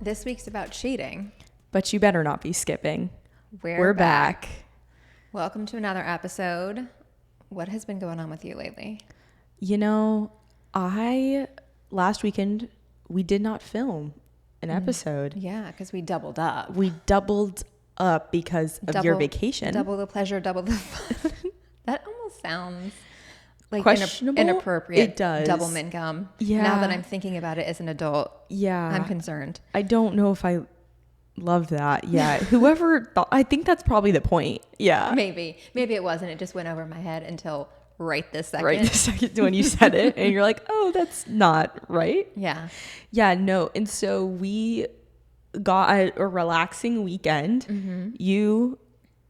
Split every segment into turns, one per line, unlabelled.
This week's about cheating.
But you better not be skipping.
We're back. Welcome to another episode. What has been going on with you lately?
You know, last weekend, we did not film an episode.
Yeah, because we doubled up.
We doubled up because of your vacation.
Double the pleasure, double the fun. That almost sounds like
questionable.
Inappropriate.
It does.
Double income.
Yeah.
Now that I'm thinking about it as an adult,
yeah,
I'm concerned.
I don't know if I love that. Yeah. Whoever thought, I think that's probably the point. Yeah.
Maybe it wasn't. It just went over my head until right this second.
Right this second when you said it and you're like, oh, that's not right.
Yeah.
Yeah, no. And so we got a relaxing weekend.
Mm-hmm.
You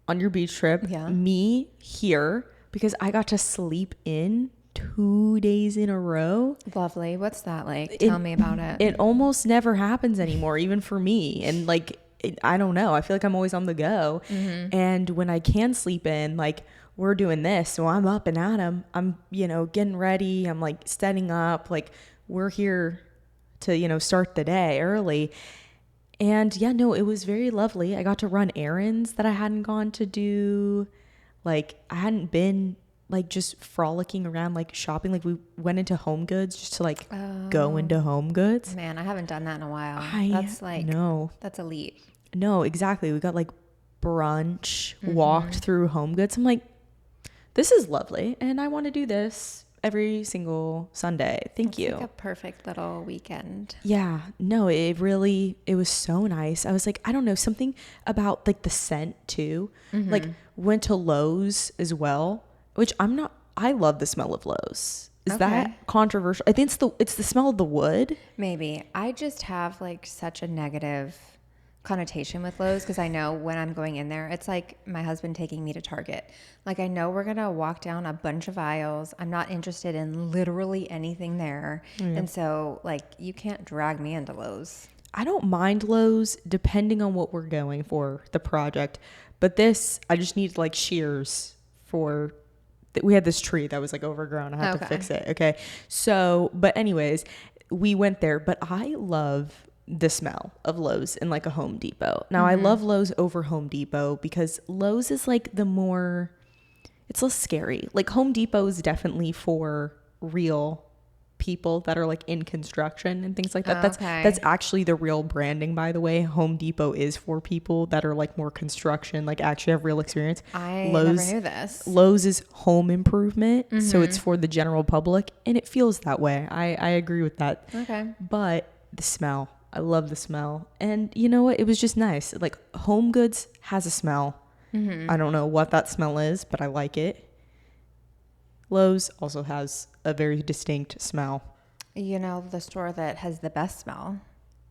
on your beach trip.
Yeah.
Me here because I got to sleep in 2 days in a row.
Lovely. What's that like? Tell me about it.
It almost never happens anymore, even for me. And like, I don't know. I feel like I'm always on the go. Mm-hmm. And when I can sleep in, like we're doing this. So I'm up and at 'em. I'm, getting ready. I'm like setting up, like we're here to, start the day early. And yeah, no, it was very lovely. I got to run errands that I hadn't gone to do. Like I hadn't been like just frolicking around, like shopping. Like we went into HomeGoods just to like go into HomeGoods.
Man, I haven't done that in a while. That's elite.
No, exactly. We got like brunch, walked through HomeGoods. I'm like, this is lovely. And I want to do this every single Sunday. Thank you.
Like a perfect little weekend.
Yeah, no, it was so nice. I was like, I don't know, something about like the scent too. Mm-hmm. Like went to Lowe's as well, which I love the smell of Lowe's. Is that controversial? I think it's the smell of the wood.
Maybe. I just have like such a negative connotation with Lowe's because I know when I'm going in there, it's like my husband taking me to Target. Like I know we're gonna walk down a bunch of aisles. I'm not interested in literally anything there. And so like you can't drag me into Lowe's.
I don't mind Lowe's depending on what we're going for, the project. But this, I just need like shears for, we had this tree that was like overgrown. I had to fix it. Okay. So, but anyways, we went there, but I love the smell of Lowe's in like a Home Depot. Now I love Lowe's over Home Depot because Lowe's is like it's less scary. Like Home Depot is definitely for real people that are like in construction and things like that. That's actually the real branding, by the way. Home Depot is for people that are like more construction, like actually have real experience.
Never knew this.
Lowe's is home improvement, so it's for the general public, and it feels that way. I agree with that.
Okay.
But the smell, I love the smell. And you know what? It was just nice. Like HomeGoods has a smell. I don't know what that smell is, but I like it. Lowe's also has a very distinct smell.
You know, the store that has the best smell,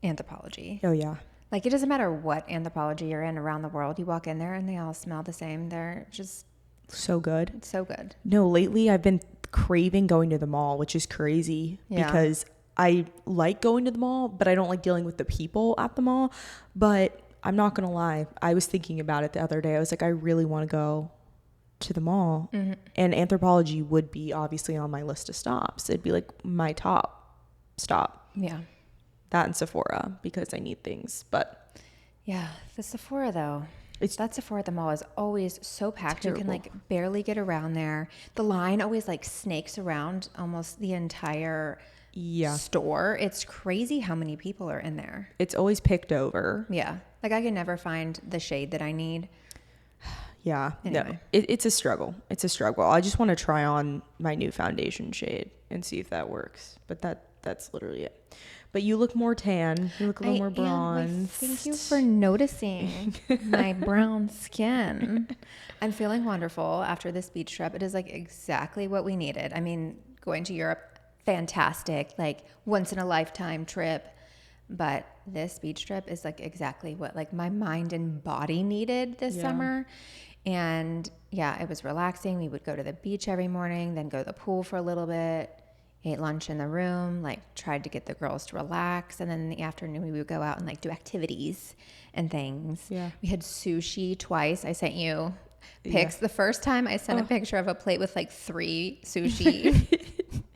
Anthropologie.
Oh, yeah.
Like it doesn't matter what Anthropologie you're in around the world. You walk in there and they all smell the same. They're just
so good.
It's so good.
No, lately I've been craving going to the mall, which is crazy because I like going to the mall, but I don't like dealing with the people at the mall. But I'm not going to lie. I was thinking about it the other day. I was like, I really want to go to the mall. And Anthropologie would be obviously on my list of stops. It'd be like my top stop.
Yeah.
That and Sephora because I need things. But
yeah, the Sephora though. That Sephora at the mall is always so packed. Terrible. You can like barely get around there. The line always like snakes around almost the entire store. It's crazy how many people are in there.
It's always picked over.
Yeah. Like I can never find the shade that I need.
Yeah.
Anyway.
No, it's a struggle. It's a struggle. I just want to try on my new foundation shade and see if that works. But that's literally it. But you look more tan. You look a little more bronze.
Thank you for noticing my brown skin. I'm feeling wonderful after this beach trip. It is like exactly what we needed. I mean, going to Europe, fantastic, like once in a lifetime trip. But this beach trip is like exactly what like my mind and body needed this summer. And yeah, it was relaxing. We would go to the beach every morning, then go to the pool for a little bit, ate lunch in the room, like tried to get the girls to relax. And then in the afternoon we would go out and like do activities and things. Yeah. We had sushi twice. I sent you pics. The first time I sent a picture of a plate with like 3 sushi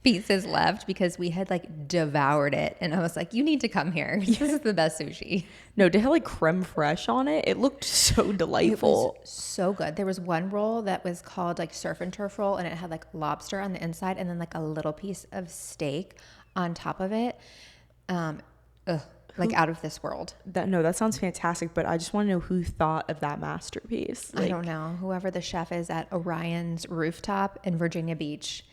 pieces left because we had like devoured it. And I was like, you need to come here. This is the best sushi.
No, to have like creme fraiche on it, it looked so delightful.
It was so good. There was one roll that was called like surf and turf roll, and it had like lobster on the inside and then like a little piece of steak on top of it. Like out of this world.
That sounds fantastic, but I just want to know who thought of that masterpiece.
I don't know. Whoever the chef is at Orion's Rooftop in Virginia Beach,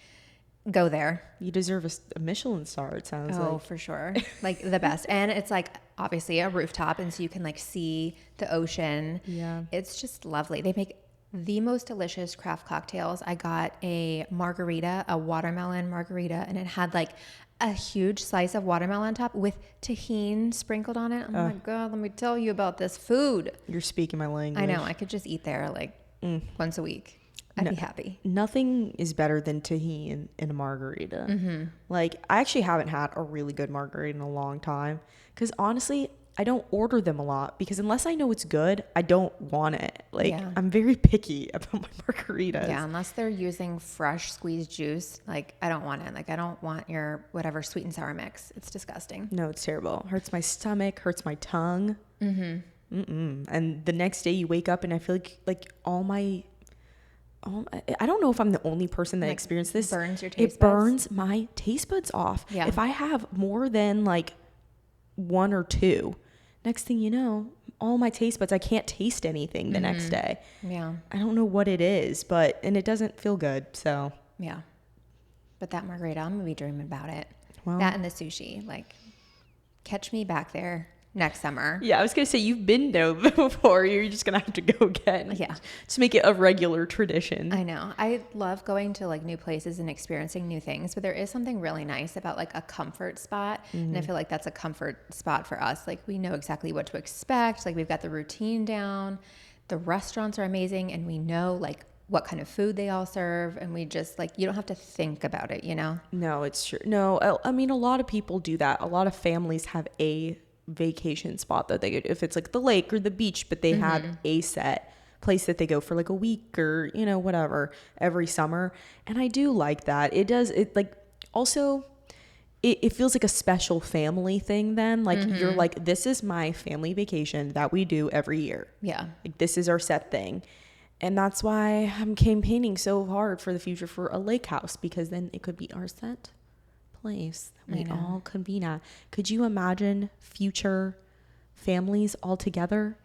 go there.
You deserve a Michelin star, it sounds like.
Oh, for sure. Like the best. And it's like obviously a rooftop, and so you can like see the ocean.
Yeah.
It's just lovely. They make the most delicious craft cocktails. I got a margarita, a watermelon margarita, and it had like a huge slice of watermelon on top with tahini sprinkled on it. Oh my God, let me tell you about this food.
You're speaking my language.
I know. I could just eat there like once a week. I'd be happy.
Nothing is better than tahini in a margarita. Mm-hmm. Like, I actually haven't had a really good margarita in a long time. Because honestly, I don't order them a lot. Because unless I know it's good, I don't want it. Like, I'm very picky about my margaritas.
Yeah, unless they're using fresh squeezed juice. Like, I don't want it. Like, I don't want your whatever sweet and sour mix. It's disgusting.
No, it's terrible. Hurts my stomach, hurts my tongue. And the next day you wake up and I feel like I don't know if I'm the only person that experienced this.
Burns your taste buds?
It burns my taste buds off.
Yeah.
If I have more than like one or two, next thing you know, all my taste buds, I can't taste anything the next day.
Yeah.
I don't know what it is, and it doesn't feel good. So
yeah. But that margarita, I'm going to be dreaming about it.
Well,
that and the sushi. Like, catch me back there next summer.
Yeah, I was going to say, you've been there before. You're just going to have to go again.
Yeah.
To make it a regular tradition.
I know. I love going to like new places and experiencing new things, but there is something really nice about like a comfort spot. And I feel like that's a comfort spot for us. Like, we know exactly what to expect. Like, we've got the routine down. The restaurants are amazing, and we know like what kind of food they all serve, and we just like, you don't have to think about it, you know?
No, it's true. No, I mean, a lot of people do that. A lot of families have a vacation spot that they go to, if it's like the lake or the beach, but they have a set place that they go for like a week or, you know, whatever, every summer. And I do like that. It feels like a special family thing then. Like, you're like, this is my family vacation that we do every year.
Yeah.
Like, this is our set thing. And that's why I'm campaigning so hard for the future for a lake house, because then it could be our set place that we all convene at. Could you imagine future families all together?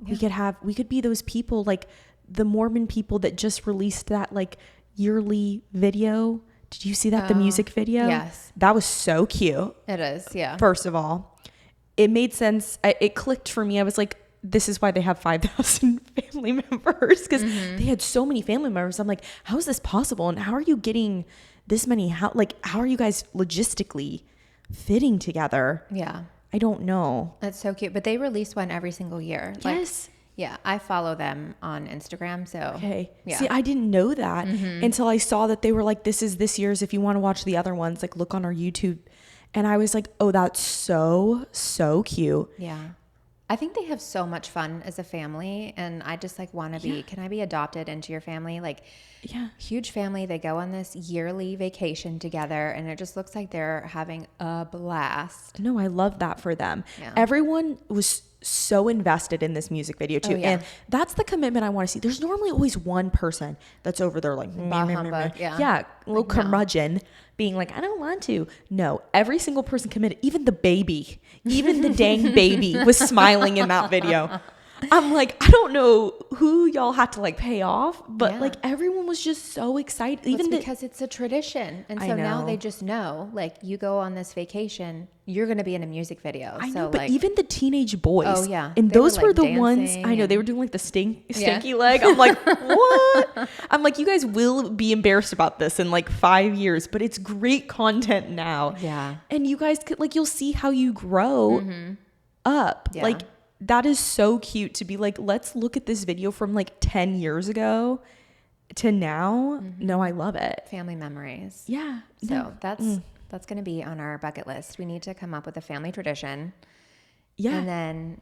Yeah. We could be those people, like the Mormon people that just released that like yearly video. Did you see that? The music video?
Yes.
That was so cute.
It is. Yeah.
First of all, it made sense. It clicked for me. I was like, this is why they have 5,000 family members, because they had so many family members. I'm like, how is this possible? And how are you getting this many? How are you guys logistically fitting together?
Yeah.
I don't know.
That's so cute. But they release one every single year.
Yes.
Like, yeah. I follow them on Instagram. So,
okay.
Yeah.
See, I didn't know that until I saw that they were like, this is this year's. If you want to watch the other ones, like, look on our YouTube. And I was like, oh, that's so, so cute.
Yeah. I think they have so much fun as a family, and I just like want to be, can I be adopted into your family? Like, huge family. They go on this yearly vacation together, and it just looks like they're having a blast.
No, I love that for them.
Yeah.
Everyone was so invested in this music video too. And that's the commitment I want to see. There's normally always one person that's over there like, a little curmudgeon being like, I don't want to. No, every single person committed, even the baby, even the dang baby was smiling in that video. I'm like, I don't know who y'all had to like pay off, but like everyone was just so excited.
Well, even because it's a tradition. And so now they just know, like, you go on this vacation, you're going to be in a music video.
I know, but even the teenage boys.
Oh, yeah.
And those were the ones, I know, they were doing like the stinky leg. I'm like, what? I'm like, you guys will be embarrassed about this in like 5 years, but it's great content now.
Yeah.
And you guys could, like, you'll see how you grow up. Yeah. Like, that is so cute to be like, let's look at this video from like 10 years ago to now. No, I love it.
Family memories.
Yeah.
So that's going to be on our bucket list. We need to come up with a family tradition.
Yeah.
And then,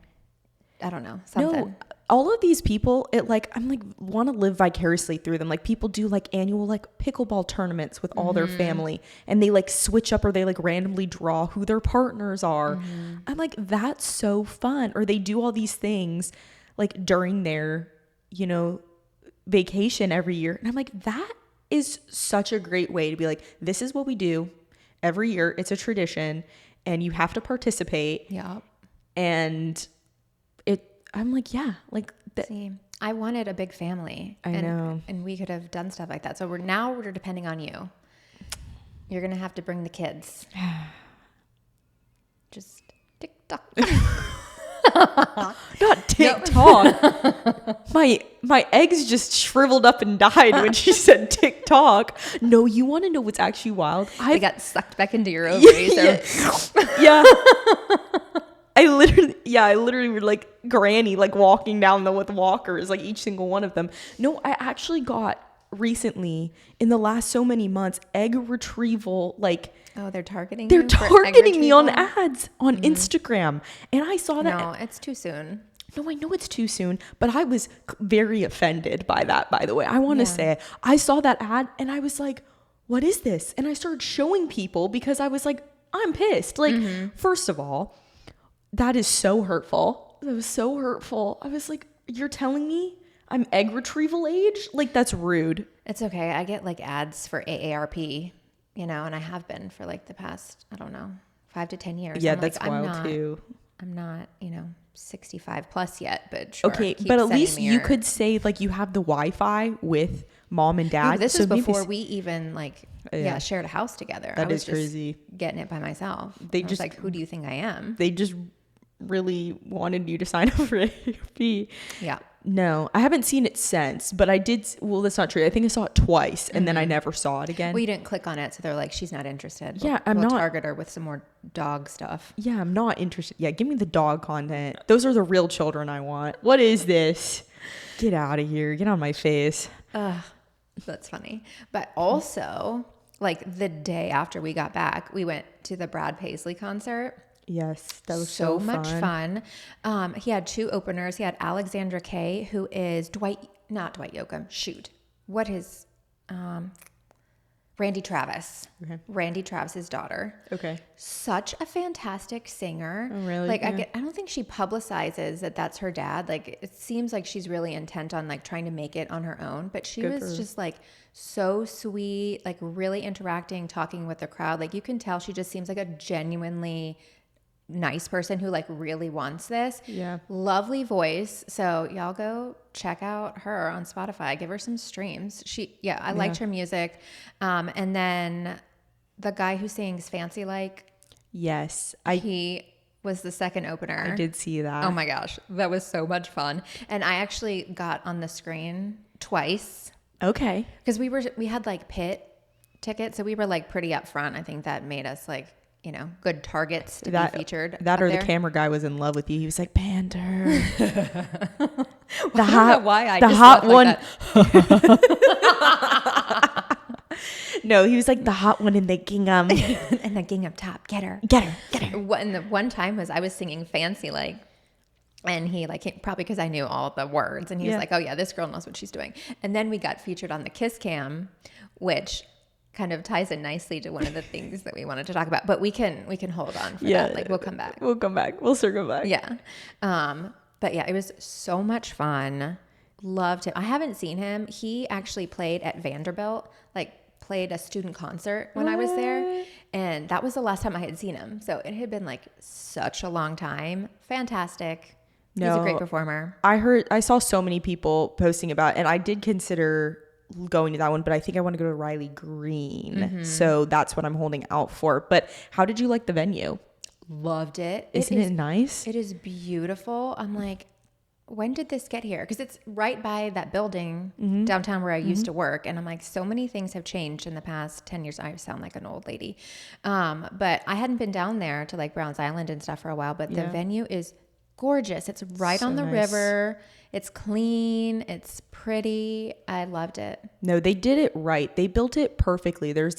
I don't know, something.
No, all of these people, I'm like want to live vicariously through them. Like people do like annual like pickleball tournaments with all their family, and they like switch up or they like randomly draw who their partners are. I'm like, that's so fun. Or they do all these things like during their, vacation every year. And I'm like, that is such a great way to be like, this is what we do every year. It's a tradition and you have to participate.
Yeah.
And I'm like, yeah, like that.
See, I wanted a big family.
I know.
And we could have done stuff like that. So we're depending on you. You're going to have to bring the kids. Just TikTok.
Not TikTok. My eggs just shriveled up and died when she said TikTok. No, you want to know what's actually wild?
They got sucked back into your ovaries.
Yeah. I literally were like granny, like walking down with walkers, like each single one of them. No, I actually got recently in the last so many months, egg retrieval, like.
Oh, they're targeting
me on ads on Instagram. And I saw that.
No, it's too soon.
No, I know it's too soon, but I was very offended by that, by the way. I want to say it. I saw that ad and I was like, what is this? And I started showing people because I was like, I'm pissed. Like, first of all, that is so hurtful. That was so hurtful. I was like, you're telling me I'm egg retrieval age? Like, that's rude.
It's okay. I get like ads for AARP, and I have been for like the past, I don't know, 5 to 10 years.
Yeah, that's wild too.
I'm not, 65 plus yet, but sure.
Okay, but at least you could say like you have the Wi-Fi with mom and dad.
No, this is before we even shared a house together.
That is crazy.
Getting it by myself.
They
just like, who do you think I am?
They just really wanted you to sign up for AARP.
Yeah.
No, I haven't seen it since, but I did. Well, that's not true. I think I saw it twice and then I never saw it again.
Well, you didn't click on it. So they're like, she's not interested.
Yeah,
we'll target her with some more dog stuff.
Yeah, I'm not interested. Yeah, give me the dog content. Those are the real children I want. What is this? Get out of here. Get on my face.
That's funny. But also, like the day after we got back, we went to the Brad Paisley concert.
Yes, that was so
much fun. He had 2 openers. He had Alexandra Kay, who is not Dwight Yoakam. Shoot, what is Randy Travis? Okay. Randy Travis's daughter.
Okay.
Such a fantastic singer.
Oh, really?
Like
yeah.
I don't think she publicizes that that's her dad. Like it seems like she's really intent on like trying to make it on her own. But she was just like so sweet, like really interacting, talking with the crowd. Like you can tell she just seems like a genuinely nice person who like really wants this.
Yeah.
Lovely voice. So y'all go check out her on Spotify. Give her some streams. I liked her music. And then the guy who sings Fancy Like.
Yes.
He was the second opener.
I did see that.
Oh my gosh. That was so much fun. And I actually got on the screen twice.
Okay.
Because we had like pit tickets. So we were like pretty up front. I think that made us like, good targets to be featured.
That or
there.
The camera guy was in love with you. He was like, Pander.
The hot
one. No, he was like the hot one in the gingham.
And the gingham top. Get her. And the one time I was singing Fancy Like. And he probably because I knew all the words. And he was like, oh yeah, this girl knows what she's doing. And then we got featured on the Kiss Cam, which kind of ties in nicely to one of the things that we wanted to talk about, but we can hold on for that. Like we'll come back.
We'll circle back.
Yeah. But yeah, it was so much fun. Loved him. I haven't seen him. He actually played at Vanderbilt, played a student concert when I was there. And that was the last time I had seen him. So it had been such a long time. Fantastic. He's a great performer.
I saw so many people posting about it, and I did consider going to that one, but I think I want to go to Riley Green. So that's what I'm holding out for. But how did you like the venue?
Loved it.
Isn't it nice?
It is beautiful. I'm like, when did this get here? Because it's right by that building downtown where I used to work. And I'm like, so many things have changed in the past 10 years. I sound like an old lady. But I hadn't been down there to Browns Island and stuff for a while, but the venue is gorgeous. It's right on the river. It's clean. It's pretty. I loved it.
No, they did it right. They built it perfectly. There's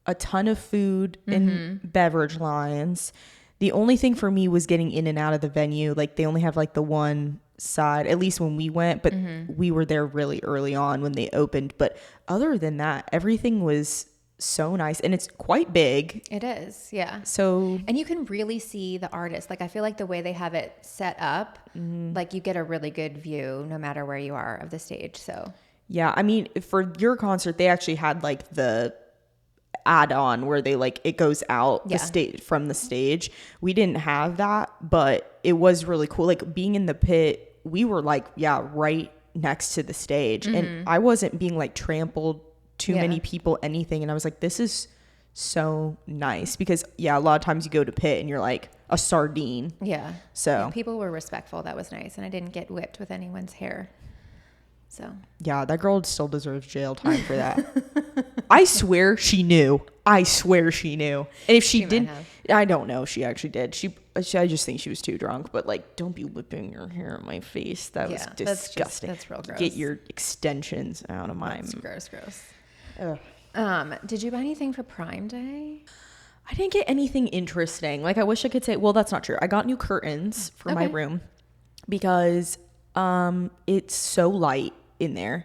a ton of food and beverage lines. The only thing for me was getting in and out of the venue. They only have the one side, at least when we went, but we were there really early on when they opened. But other than that, everything was so nice, and it's quite big.
It is, yeah.
So,
and you can really see the artist. Like, I feel like the way they have it set up, like you get a really good view no matter where you are of the stage. So
yeah, I mean, for your concert, they actually had like the add-on where they like it goes out the stage from the stage. We didn't have that, but it was really cool. Like being in the pit, we were like, right next to the stage, and I wasn't being like trampled too many people, anything. And I was like, this is so nice, because a lot of times you go to pit and you're like a sardine. So
people were respectful. That was nice, and I didn't get whipped with anyone's hair. So
that girl still deserves jail time for that. I swear she knew. And if she didn't, I don't know if she actually did. I just think she was too drunk. But like, don't be whipping your hair in my face. That was disgusting.
That's real gross.
Get your extensions out of my.
That's gross.
Ugh.
Did you buy anything for Prime Day?
I didn't get anything interesting. Like, I wish I could say, well, that's not true. I got new curtains for my room because it's so light in there,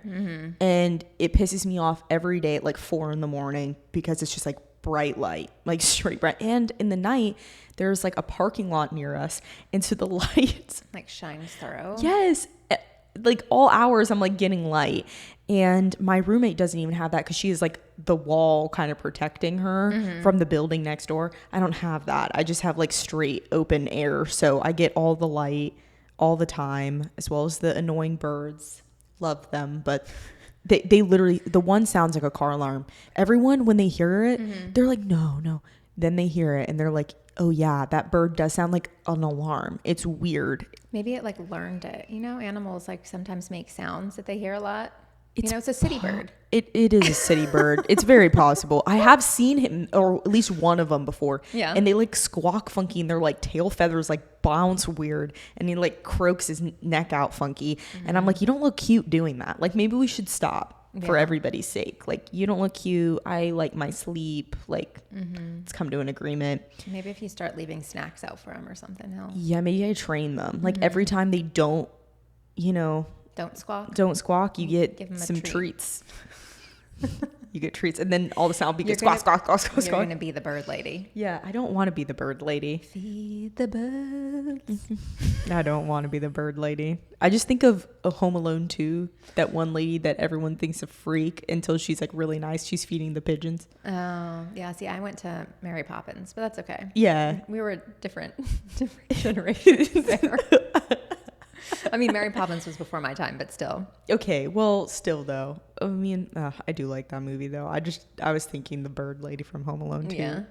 and it pisses me off every day at like 4 a.m. because it's just like bright light, like straight bright. And in the night, there's like a parking lot near us, and so the lights
like shines through.
Yes, like all hours I'm like getting light. And my roommate doesn't even have that because she is like the wall kind of protecting her from the building next door. I don't have that. I just have like straight open air, so I get all the light all the time, as well as the annoying birds. Love them, but they literally, the one sounds like a car alarm. Everyone, when they hear it, they're like, no. Then they hear it and they're like, oh yeah, that bird does sound like an alarm. It's weird.
Maybe it like learned it. You know, animals like sometimes make sounds that they hear a lot. It's a city bird. It
is a city bird. It's very possible. I have seen him, or at least one of them before. Yeah. And they like squawk funky, and their like tail feathers like bounce weird, and he like croaks his neck out funky. And I'm like, you don't look cute doing that. Like, maybe we should stop for everybody's sake. Like, you don't look cute. I like my sleep. Like, let's come to an agreement.
Maybe if you start leaving snacks out for him or something.
Yeah, maybe I train them. Like every time they don't, Don't squawk. You get some treats. You get treats, and then all the sound be squawk, squawk.
You're gonna be the bird lady.
Yeah, I don't want to be the bird lady.
Feed the birds.
I don't want to be the bird lady. I just think of a Home Alone 2, that one lady that everyone thinks a freak until she's like really nice. She's feeding the pigeons.
Oh, yeah. See, I went to Mary Poppins, but that's okay.
Yeah,
we were different generations there. I mean, Mary Poppins was before my time, but still.
Okay, well, still though. I mean, I do like that movie though. I was thinking the bird lady from Home Alone 2.
Yeah.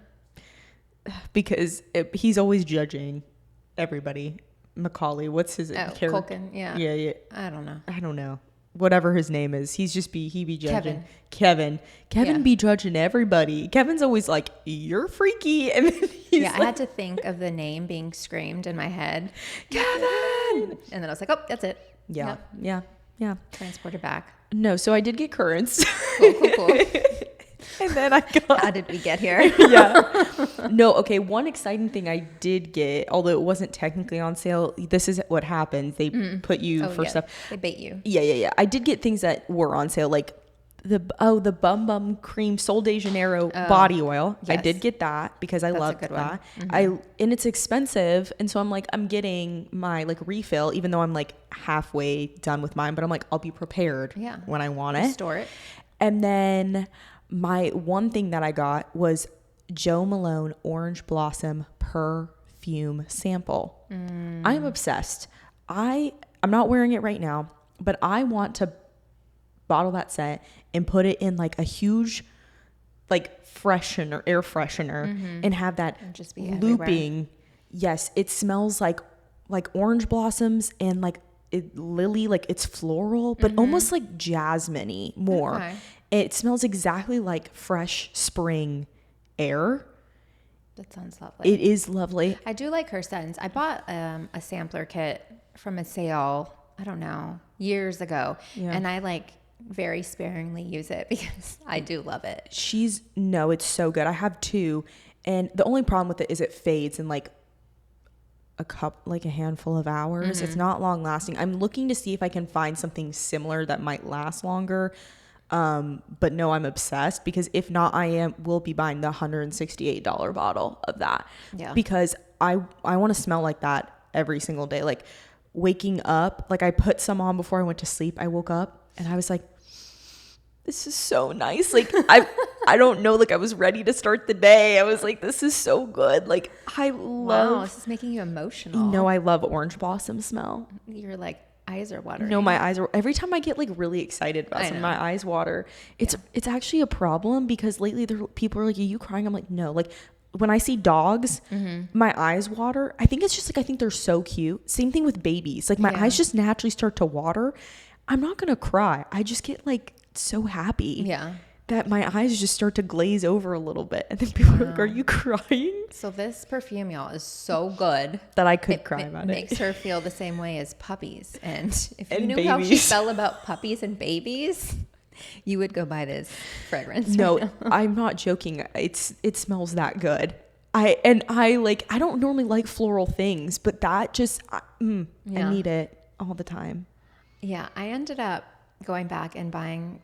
Because he's always judging everybody. Macaulay, what's his character?
Culkin, yeah.
Yeah.
I don't know.
Whatever his name is, he be judging. Kevin be judging everybody. Kevin's always like, you're freaky, and then he's
I had to think of the name being screamed in my head, Kevin, and then I was like, oh, that's it.
Yeah.
Transported back.
No, so I did get currants.
Cool.
And then I got...
How did we get here?
Yeah. No, okay, one exciting thing I did get, although it wasn't technically on sale, this is what happens. They put you for stuff.
They bait you.
Yeah. I did get things that were on sale, like the Bum Cream Sol de Janeiro body oil. Yes. I did get that because I loved that. And it's expensive, and so I'm like, I'm getting my like refill, even though I'm like halfway done with mine, but I'm like, I'll be prepared when I want it.
Store it.
And then my one thing that I got was Jo Malone Orange Blossom perfume sample. I'm obsessed. I'm not wearing it right now, but I want to bottle that set and put it in like a huge like air freshener and have that
just be
looping
everywhere.
Yes, it smells like orange blossoms and like lily, like it's floral, but almost like jasmine-y more. Okay. It smells exactly like fresh spring air.
That sounds lovely.
It is lovely.
I do like her scents. I bought a sampler kit from a sale, I don't know, years ago. Yeah. And I like very sparingly use it because I do love it. It's
so good. I have 2. And the only problem with it is it fades in like a handful of hours. It's not long lasting. I'm looking to see if I can find something similar that might last longer. But no, I'm obsessed, because if not, will be buying the $168 bottle of that.
Yeah.
Because I want to smell like that every single day. Like waking up, like I put some on before I went to sleep. I woke up and I was like, this is so nice. Like I don't know, like I was ready to start the day. I was like, this is so good. Like I love.
Wow, this is making you emotional.
You know, I love orange blossom smell.
Your like eyes are watering.
No, my eyes are, every time I get like really excited about something, my eyes water. It's actually a problem, because lately people are like, are you crying? I'm like, no. Like when I see dogs, my eyes water. I think it's just like, I think they're so cute. Same thing with babies. Like my eyes just naturally start to water. I'm not going to cry. I just get like so happy.
Yeah.
That my eyes just start to glaze over a little bit. And then people are like, are you crying?
So this perfume, y'all, is so good
that I could cry about it.
It makes her feel the same way as puppies. And if you
and
knew
babies.
how she felt about puppies and babies, you would go buy this fragrance.
No,
right now.
I'm not joking. It smells that good. I don't normally like floral things, but that just, I need it all the time.
Yeah, I ended up going back and buying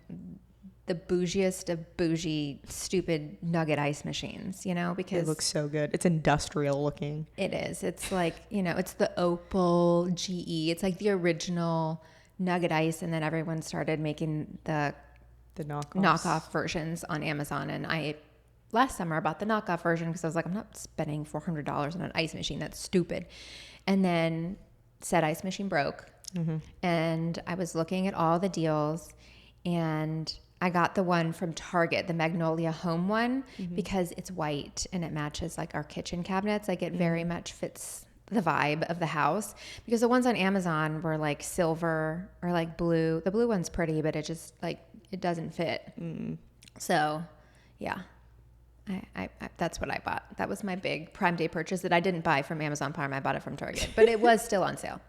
the bougiest of bougie, stupid nugget ice machines, because
it looks so good. It's industrial looking.
It is. It's like, it's the Opal GE. It's like the original nugget ice. And then everyone started making the knockoff versions on Amazon. And last summer I bought the knockoff version because I was like, I'm not spending $400 on an ice machine. That's stupid. And then said ice machine broke. And I was looking at all the deals, and I got the one from Target, the Magnolia Home one, because it's white and it matches like our kitchen cabinets. Like it very much fits the vibe of the house, because the ones on Amazon were like silver or like blue. The blue one's pretty, but it just like, it doesn't fit. So yeah, I that's what I bought. That was my big Prime Day purchase that I didn't buy from Amazon Prime. I bought it from Target, but it was still on sale.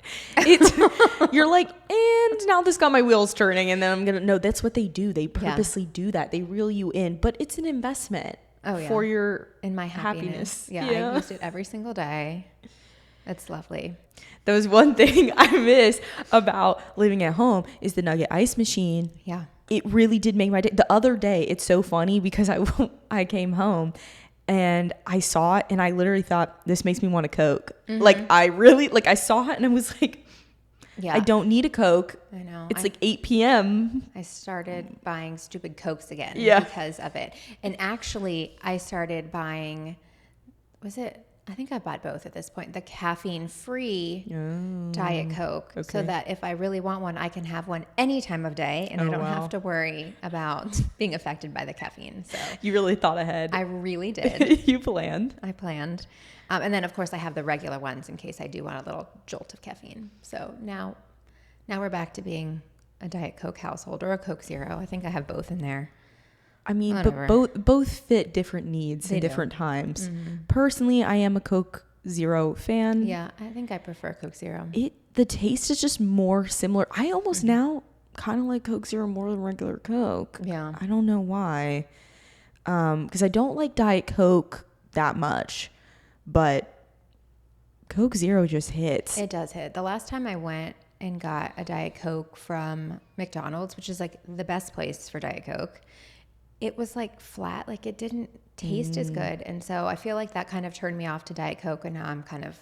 You're like, and now this got my wheels turning, and then I'm gonna no. That's what they do. They purposely do that. They reel you in, but it's an investment for your
my happiness. Yeah, I used it every single day. It's lovely.
That was one thing I miss about living at home is the Nugget ice machine.
Yeah.
It really did make my day. The other day, it's so funny because I came home and I saw it and I literally thought, this makes me want a Coke. Like I saw it and I was like, I don't need a Coke.
I know.
It's like 8 p.m.
I started buying stupid Cokes again because of it. And actually I started buying, I think I bought both at this point, the caffeine-free Diet Coke, so that if I really want one, I can have one any time of day, and I don't have to worry about being affected by the caffeine. So
you really thought ahead.
I really did.
You planned.
I planned. And then, of course, I have the regular ones in case I do want a little jolt of caffeine. So now we're back to being a Diet Coke household, or a Coke Zero. I think I have both in there.
I mean, whatever. But both fit different needs in different times. Personally, I am a Coke Zero fan.
Yeah, I think I prefer Coke Zero.
The taste is just more similar. I almost now kind of like Coke Zero more than regular Coke.
Yeah.
I don't know why. Because I don't like Diet Coke that much. But Coke Zero just hits.
It does hit. The last time I went and got a Diet Coke from McDonald's, which is like the best place for Diet Coke, it was like flat, like it didn't taste as good. And so I feel like that kind of turned me off to Diet Coke, and now I'm kind of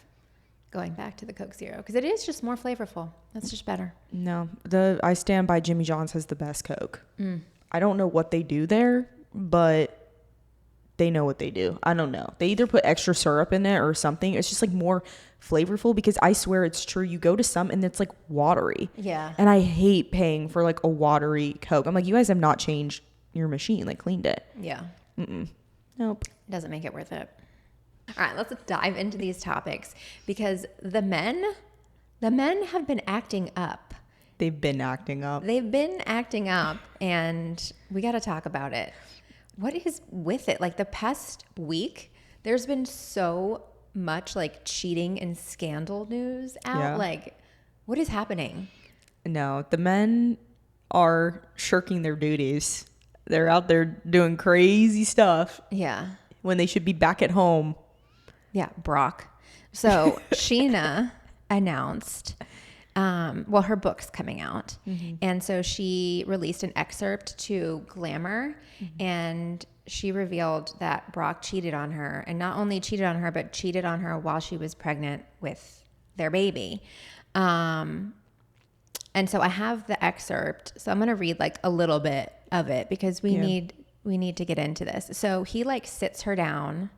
going back to the Coke Zero because it is just more flavorful. That's just better.
No, I stand by Jimmy John's has the best Coke. I don't know what they do there, but they know what they do. I don't know. They either put extra syrup in it or something. It's just like more flavorful, because I swear it's true. You go to some and it's like watery.
Yeah.
And I hate paying for like a watery Coke. I'm like, you guys have not changed your machine, like cleaned it.
Yeah.
Nope.
It doesn't make it worth it. All right, let's dive into these topics, because the men have been acting up.
They've been acting up,
and we got to talk about it. What is with it? Like the past week, there's been so much like cheating and scandal news out.
Yeah.
Like, what is happening?
No, the men are shirking their duties. They're out there doing crazy stuff.
Yeah.
When they should be back at home.
Yeah, Brock. So Sheena announced, well, her book's coming out. And so she released an excerpt to Glamour, and she revealed that Brock cheated on her, and not only cheated on her, but cheated on her while she was pregnant with their baby. And so I have the excerpt. So I'm going to read like a little bit of it because we need to get into this. So he like sits her down.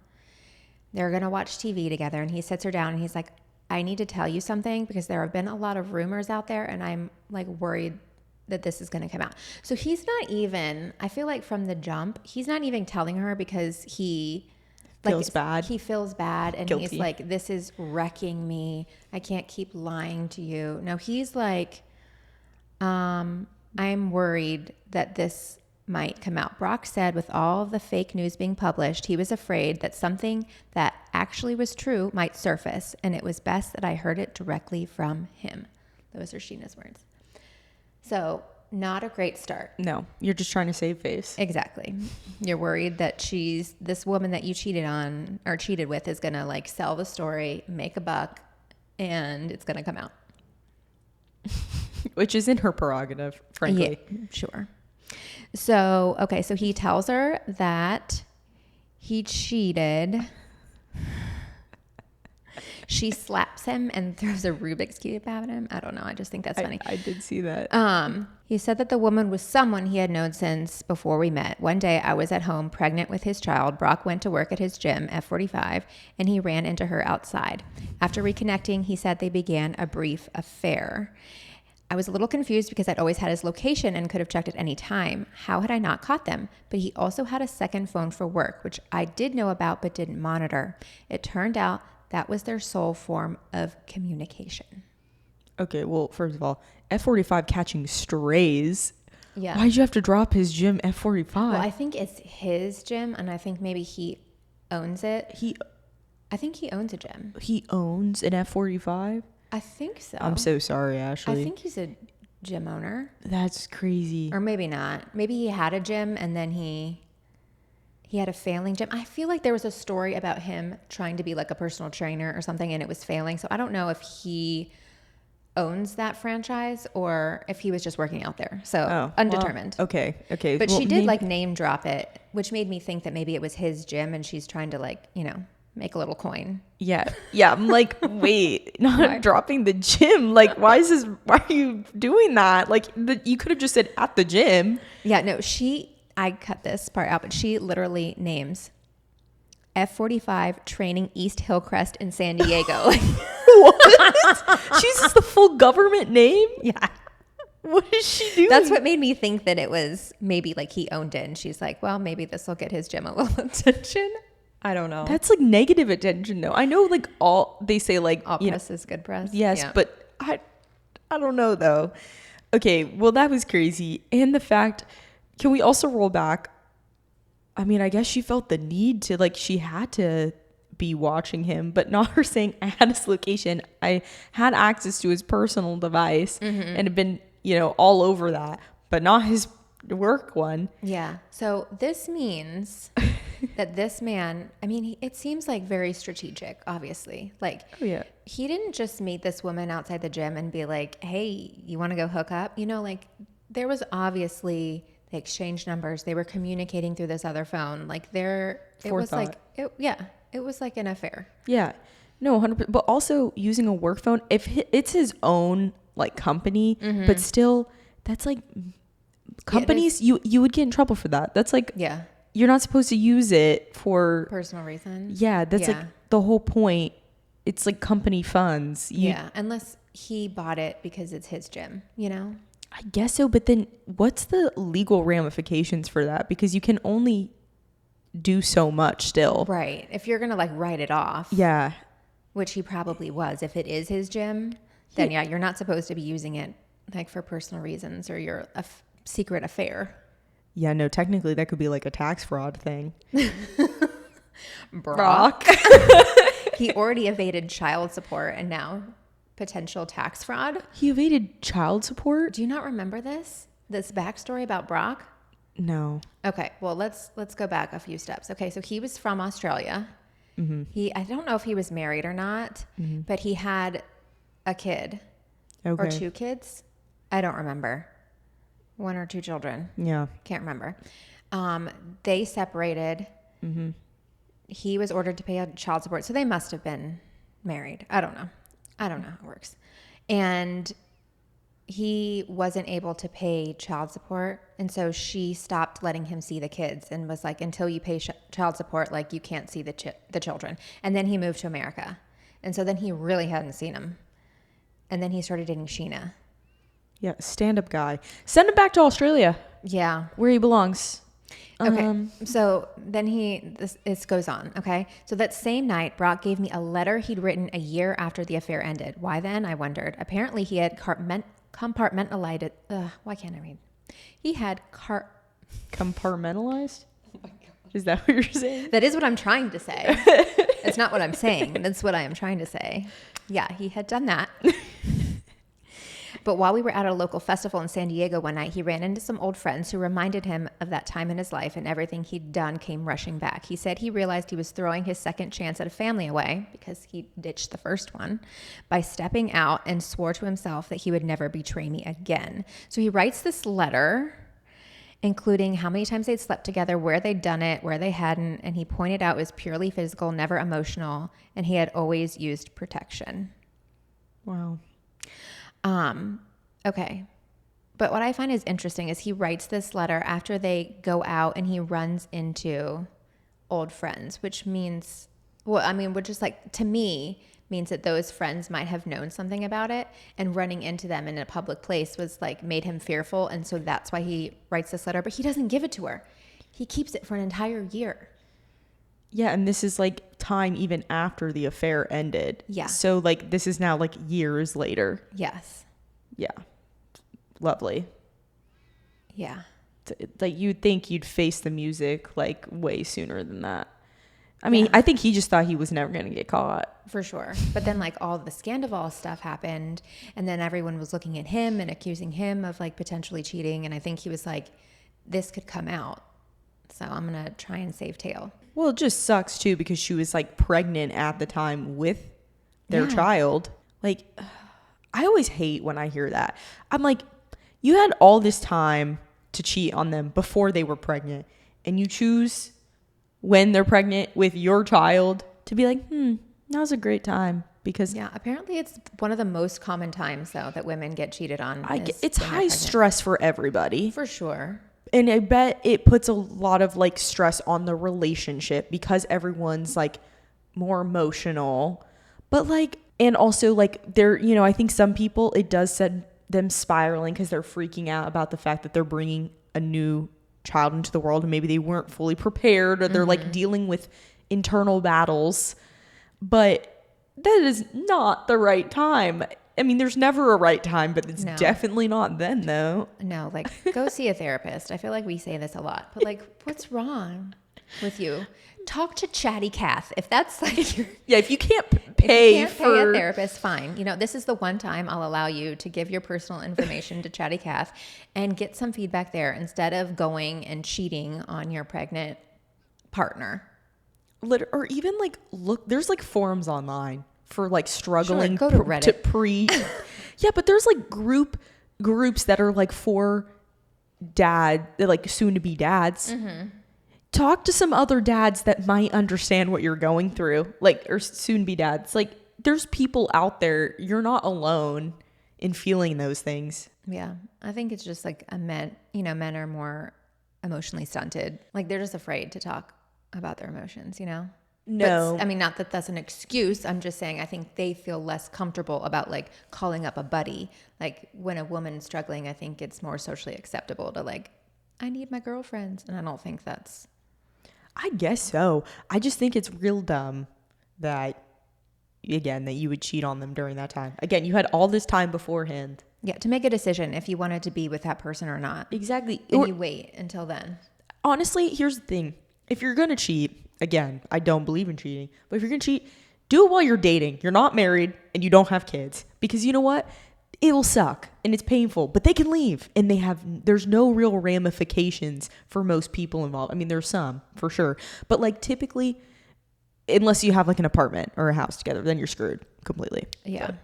They're going to watch TV together, and he sits her down and he's like, I need to tell you something because there have been a lot of rumors out there, and I'm like worried that this is going to come out. So he's not even, I feel like from the jump, he's not even telling her because he
feels bad.
He feels bad, and
Guilty.
he's like, this is wrecking me. I can't keep lying to you. No, he's like, I'm worried that this might come out. Brock said with all of the fake news being published, he was afraid that something that actually was true might surface, and it was best that I heard it directly from him. Those are Sheena's words. So not a great start.
No, you're just trying to save face.
Exactly. You're worried that this woman that you cheated on or cheated with is going to like sell the story, make a buck, and it's going to come out.
Which isn't her prerogative, frankly.
Yeah, sure. So, okay, so he tells her that he cheated. She slaps him and throws a Rubik's Cube at him. I don't know. I just think that's funny.
I did see that.
He said that the woman was someone he had known since before we met. One day I was at home pregnant with his child. Brock went to work at his gym, F45, and he ran into her outside. After reconnecting, he said they began a brief affair. I was a little confused because I'd always had his location and could have checked at any time. How had I not caught them? But he also had a second phone for work, which I did know about but didn't monitor. It turned out that was their sole form of communication.
Okay, well, first of all, F45 catching strays.
Yeah.
Why'd you have to drop his gym F45?
Well, I think it's his gym, and I think maybe he owns it. I think he owns a gym.
He owns an F45?
I think so.
I'm so sorry, Ashley.
I think he's a gym owner.
That's crazy.
Or maybe not. Maybe he had a gym and then he had a failing gym. I feel like there was a story about him trying to be like a personal trainer or something and it was failing. So I don't know if he owns that franchise or if he was just working out there. So undetermined.
Well, okay.
But she did like name drop it, which made me think that maybe it was his gym and she's trying to like, make a little coin.
Yeah. I'm like, wait, not dropping the gym. Like, why are you doing that? Like, you could have just said at the gym.
Yeah, no, I cut this part out, but she literally names F45 training East Hillcrest in San Diego.
What? She's just the full government name?
Yeah.
What is she doing?
That's what made me think that it was maybe like he owned it. And she's like, well, maybe this will get his gym a little attention. I don't know.
That's like negative attention though. I know like they say like
all press is good press.
Yes, yeah. But I don't know though. Okay, well that was crazy. And the fact, can we also roll back? I mean, I guess she felt the need to like she had to be watching him, but not her saying I had his location. I had access to his personal device and had been, all over that, but not his work one.
Yeah. So this means that this man, I mean, it seems like very strategic, obviously. Like, he didn't just meet this woman outside the gym and be like, hey, you want to go hook up? Like there was obviously, they exchanged numbers. They were communicating through this other phone. Like it was like an affair. Yeah.
No, 100%. But also using a work phone, if it's his own like company, but still that's like companies, you would get in trouble for that. That's like, you're not supposed to use it for
personal reasons.
Yeah, that's like the whole point. It's like company funds.
Unless he bought it because it's his gym,
I guess so, but then what's the legal ramifications for that? Because you can only do so much still.
Right. If you're going to like write it off.
Yeah.
Which he probably was. If it is his gym, then you're not supposed to be using it like for personal reasons or your secret affair.
Yeah, no, technically that could be like a tax fraud thing.
Brock. He already evaded child support and now potential tax fraud.
He evaded child support?
Do you not remember this backstory about Brock?
No.
Okay, well, let's go back a few steps. Okay, so he was from Australia I don't know if he was married or not, but he had a kid or 2 kids. I don't remember. 1 or 2 children.
Yeah.
Can't remember. They separated. He was ordered to pay child support. So they must have been married. I don't know how it works. And he wasn't able to pay child support. And so she stopped letting him see the kids and was like, until you pay child support, like you can't see the children. And then he moved to America. And so then he really hadn't seen them. And then he started dating Sheena.
Yeah, stand-up guy. Send him back to Australia.
Yeah.
Where he belongs.
Okay. So then this goes on. Okay. So that same night, Brock gave me a letter he'd written a year after the affair ended. Why then? I wondered. Apparently he had compartmentalized. Why can't I read? He had
compartmentalized? Oh my God. Is that what you're saying?
That is what I'm trying to say. It's not what I'm saying. That's what I am trying to say. Yeah, he had done that. But while we were at a local festival in San Diego one night, he ran into some old friends who reminded him of that time in his life, and everything he'd done came rushing back. He said he realized he was throwing his second chance at a family away, because he ditched the first one, by stepping out, and swore to himself that he would never betray me again. So he writes this letter, including how many times they'd slept together, where they'd done it, where they hadn't, and he pointed out it was purely physical, never emotional, and he had always used protection.
Wow.
Okay. But what I find is interesting is he writes this letter after they go out and he runs into old friends, which means, which is like, to me, means that those friends might have known something about it, and running into them in a public place was like, made him fearful. And so that's why he writes this letter, but he doesn't give it to her. He keeps it for an entire year.
Yeah, and this is like time even after the affair ended.
Yeah.
So like this is now like years later.
Yes.
Yeah. Lovely.
Yeah.
Like you'd think you'd face the music like way sooner than that. I mean, I think he just thought he was never going to get caught.
For sure. But then like all the Scandival stuff happened, and then everyone was looking at him and accusing him of like potentially cheating. And I think he was like, this could come out, so I'm going to try and save tail.
Well, it just sucks too, because she was like pregnant at the time with their child. Like, I always hate when I hear that. I'm like, you had all this time to cheat on them before they were pregnant, and you choose when they're pregnant with your child to be like, now's a great time. Because
apparently it's one of the most common times though that women get cheated on.
It's high stress for everybody.
For sure.
And I bet it puts a lot of like stress on the relationship, because everyone's like more emotional. But like, and also like they're, I think some people, it does send them spiraling because they're freaking out about the fact that they're bringing a new child into the world, and maybe they weren't fully prepared, or they're like dealing with internal battles. But that is not the right time. I mean, there's never a right time, but it's definitely not then, though.
No, like, go see a therapist. I feel like we say this a lot, but like, what's wrong with you? Talk to Chatty Kath. If that's like your...
Yeah, if you can't pay
pay a therapist, fine. This is the one time I'll allow you to give your personal information to Chatty Kath and get some feedback there, instead of going and cheating on your pregnant partner.
Or even like, look, there's like forums online for like struggling
go to Reddit.
Yeah, but there's like groups that are like for like soon to be dads. Talk to some other dads that might understand what you're going through, like, or soon be dads. Like, there's people out there. You're not alone in feeling those things.
Yeah, I think it's just like men are more emotionally stunted. Like, they're just afraid to talk about their emotions,
No.
But, I mean, not that that's an excuse. I'm just saying I think they feel less comfortable about like calling up a buddy. Like, when a woman's struggling, I think it's more socially acceptable to like, I need my girlfriends. And I don't think that's...
I guess so. I just think it's real dumb that you would cheat on them during that time. Again, you had all this time beforehand.
Yeah, to make a decision if you wanted to be with that person or not.
Exactly.
And you wait until then. Honestly,
here's the thing. If you're going to cheat, again, I don't believe in cheating, but if you're going to cheat, do it while you're dating. You're not married and you don't have kids. Because you know what? It'll suck and it's painful, but they can leave, and there's no real ramifications for most people involved. I mean, there's some for sure, but like typically unless you have like an apartment or a house together, then you're screwed completely.
Yeah.
But,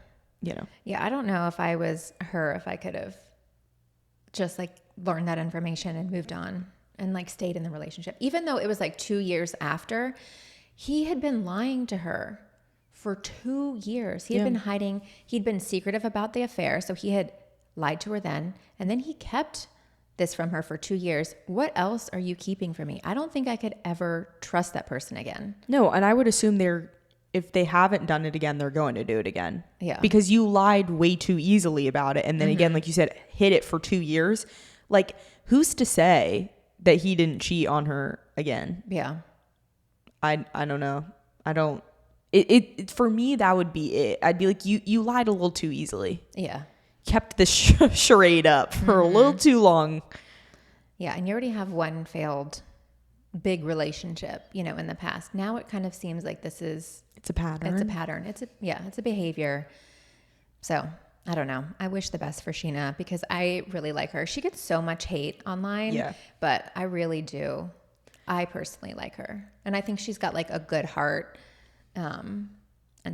you know.
Yeah. I don't know if I was her, if I could have just like learned that information and moved on and like stayed in the relationship, even though it was like 2 years after. He had been lying to her for 2 years. He had been hiding. He'd been secretive about the affair. So he had lied to her then. And then he kept this from her for 2 years. What else are you keeping from me? I don't think I could ever trust that person again.
No. And I would assume if they haven't done it again, they're going to do it again.
Yeah.
Because you lied way too easily about it. And then again, like you said, hid it for 2 years. Like, who's to say that he didn't cheat on her again?
Yeah.
I don't know. I don't. It for me, that would be it. I'd be like, you lied a little too easily.
Yeah.
Kept this charade up for a little too long.
Yeah. And you already have one failed big relationship, you know, in the past. Now it kind of seems like it's
a pattern.
It's a pattern. It's a behavior. So I don't know. I wish the best for Sheena because I really like her. She gets so much hate online, but I really do. I personally like her. And I think she's got like a good heart. And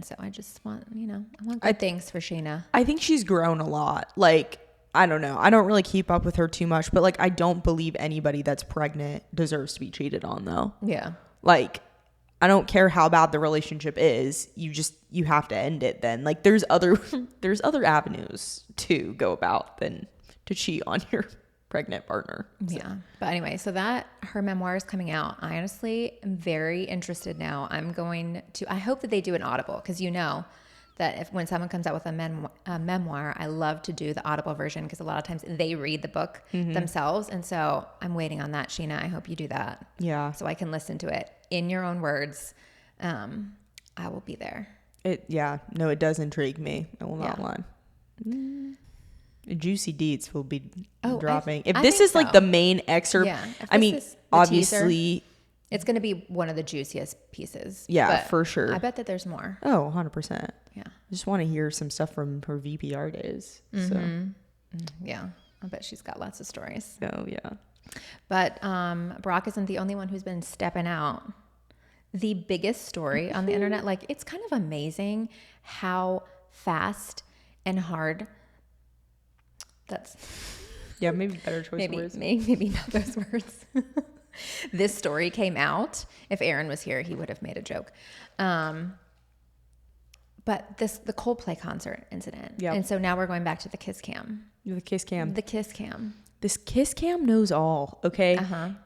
so I just want, I want good things for Sheena.
I think she's grown a lot. Like, I don't know. I don't really keep up with her too much, but like, I don't believe anybody that's pregnant deserves to be cheated on though.
Yeah.
Like, I don't care how bad the relationship is. You have to end it then. Like, there's other avenues to go about than to cheat on your pregnant partner. So.
Yeah. But anyway, so that her memoir is coming out. I honestly am very interested now. I hope that they do an Audible because that when someone comes out with a memoir, I love to do the Audible version because a lot of times they read the book themselves. And so I'm waiting on that, Sheena. I hope you do that. Yeah. So I can listen to it in your own words. I will be there.
It does intrigue me. I will not lie. Juicy deets will be dropping. If this is like the main excerpt, I mean, obviously,
teaser, it's going to be one of the juiciest pieces.
Yeah, for sure.
I bet that there's more.
Oh, 100%.
Yeah.
I just want to hear some stuff from her VPR days. So.
Yeah. I bet she's got lots of stories.
Oh, yeah.
But Brock isn't the only one who's been stepping out. The biggest story on the internet, like, it's kind of amazing how fast and hard
maybe better choice of words.
Maybe not those words. This story came out. If Aaron was here, he would have made a joke. But the Coldplay concert incident. Yep. And so now we're going back to the kiss cam.
The kiss cam.
The kiss cam.
This kiss cam knows all, okay?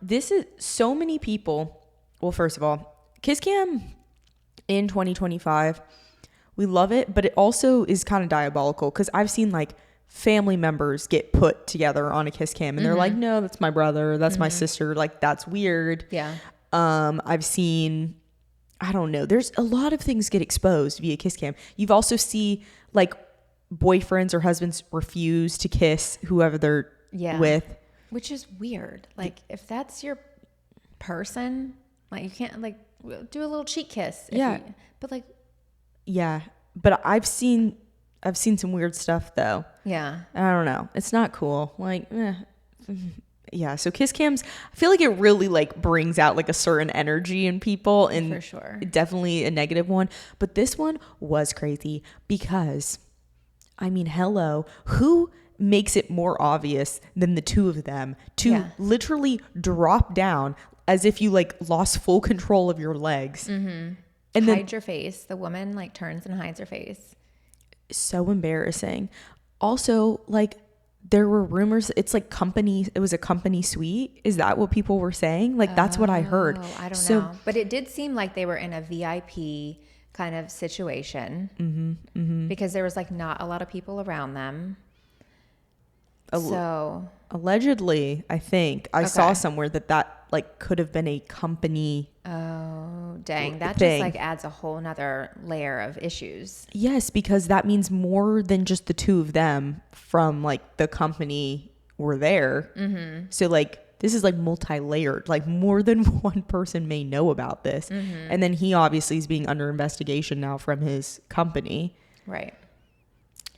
This is so many people. Well, first of all, kiss cam in 2025, we love it, but it also is kind of diabolical because I've seen like family members get put together on a kiss cam and they're like, no, that's my brother, that's my sister, like that's weird.
Yeah.
I've seen, I don't know, there's a lot of things get exposed via kiss cam. You've also see like boyfriends or husbands refuse to kiss whoever they're with,
which is weird. Like if that's your person, like you can't like do a little cheek kiss.
But I've seen some weird stuff though.
Yeah.
I don't know. It's not cool. Like, yeah. So kiss cams, I feel like it really like brings out like a certain energy in people, and
for sure,
definitely a negative one. But this one was crazy because, I mean, hello, who makes it more obvious than the two of them to literally drop down as if you like lost full control of your legs
and hide your face. The woman like turns and hides her face.
So embarrassing. Also, like there were rumors it was a company suite. Is that what people were saying? Like that's what I heard.
I don't know. But it did seem like they were in a VIP kind of situation because there was like not a lot of people around them. So
allegedly, I think I saw somewhere that like could have been a company.
Oh, dang. That just like adds a whole nother layer of issues.
Yes, because that means more than just the two of them from like the company were there. So like this is like multi-layered, like more than one person may know about this. And then he obviously is being under investigation now from his company.
Right.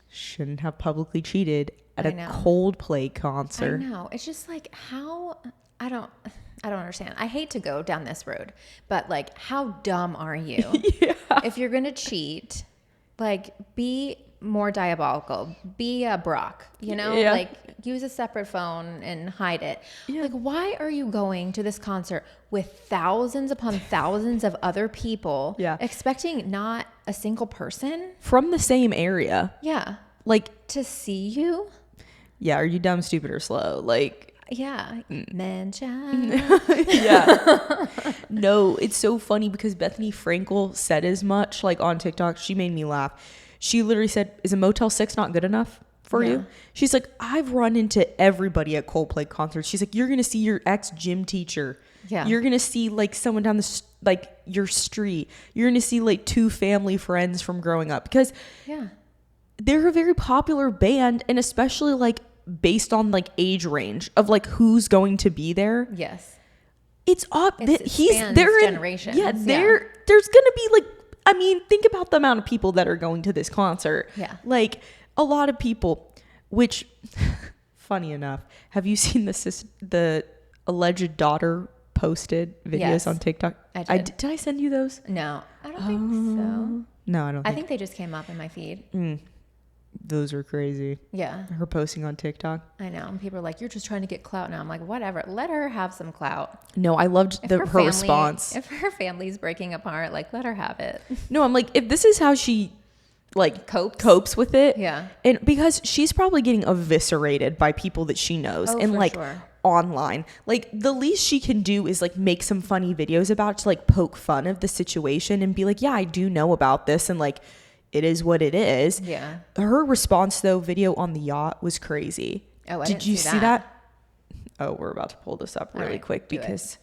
Shouldn't have publicly cheated at a Coldplay concert.
I know. It's just like how I don't understand. I hate to go down this road, but like, how dumb are you?
Yeah.
If you're going to cheat, like, be more diabolical. Be a Brock, you know,
Yeah.
like use a separate phone and hide it.
Yeah.
Like, why are you going to this concert with thousands upon thousands of other people,
Yeah.
expecting not a single person
From the same area.
Yeah.
Like,
to see you?
yeah, are you dumb, stupid, or slow? Like,
Yeah. Man, child.
yeah. No, it's so funny because Bethany Frankel said as much, like on TikTok. She made me laugh. She literally said, is a Motel 6 not good enough for you? She's like, I've run into everybody at Coldplay concerts. She's like, you're going to see your ex-gym teacher.
Yeah.
You're going to see like someone down like your street. You're going to see like 2 family friends from growing up because they're a very popular band, and especially like based on like age range of like who's going to be there.
Yes.
It's up. They're in
generations.
Yeah, there's gonna be like, I mean, think about the amount of people that are going to this concert.
Yeah.
Like a lot of people, which funny enough, have you seen the alleged daughter posted videos on TikTok?
I did.
Did I send you those?
No, I don't think so.
No, I don't.
I think they just came up in my feed.
Those are crazy.
Yeah.
Her posting on TikTok.
I know. And people are like, you're just trying to get clout now. I'm like, whatever. Let her have some clout.
No, I loved her response.
If her family's breaking apart, like, let her have it.
No, I'm like, if this is how she like copes with it.
Yeah.
And because she's probably getting eviscerated by people that she knows and like online. Like the least she can do is like make some funny videos about it to like poke fun of the situation and be like, yeah, I do know about this, and like it is what it is.
Yeah.
Her response though, video on the yacht, was crazy.
Oh,
Did you see that? Oh, we're about to pull this up really quick because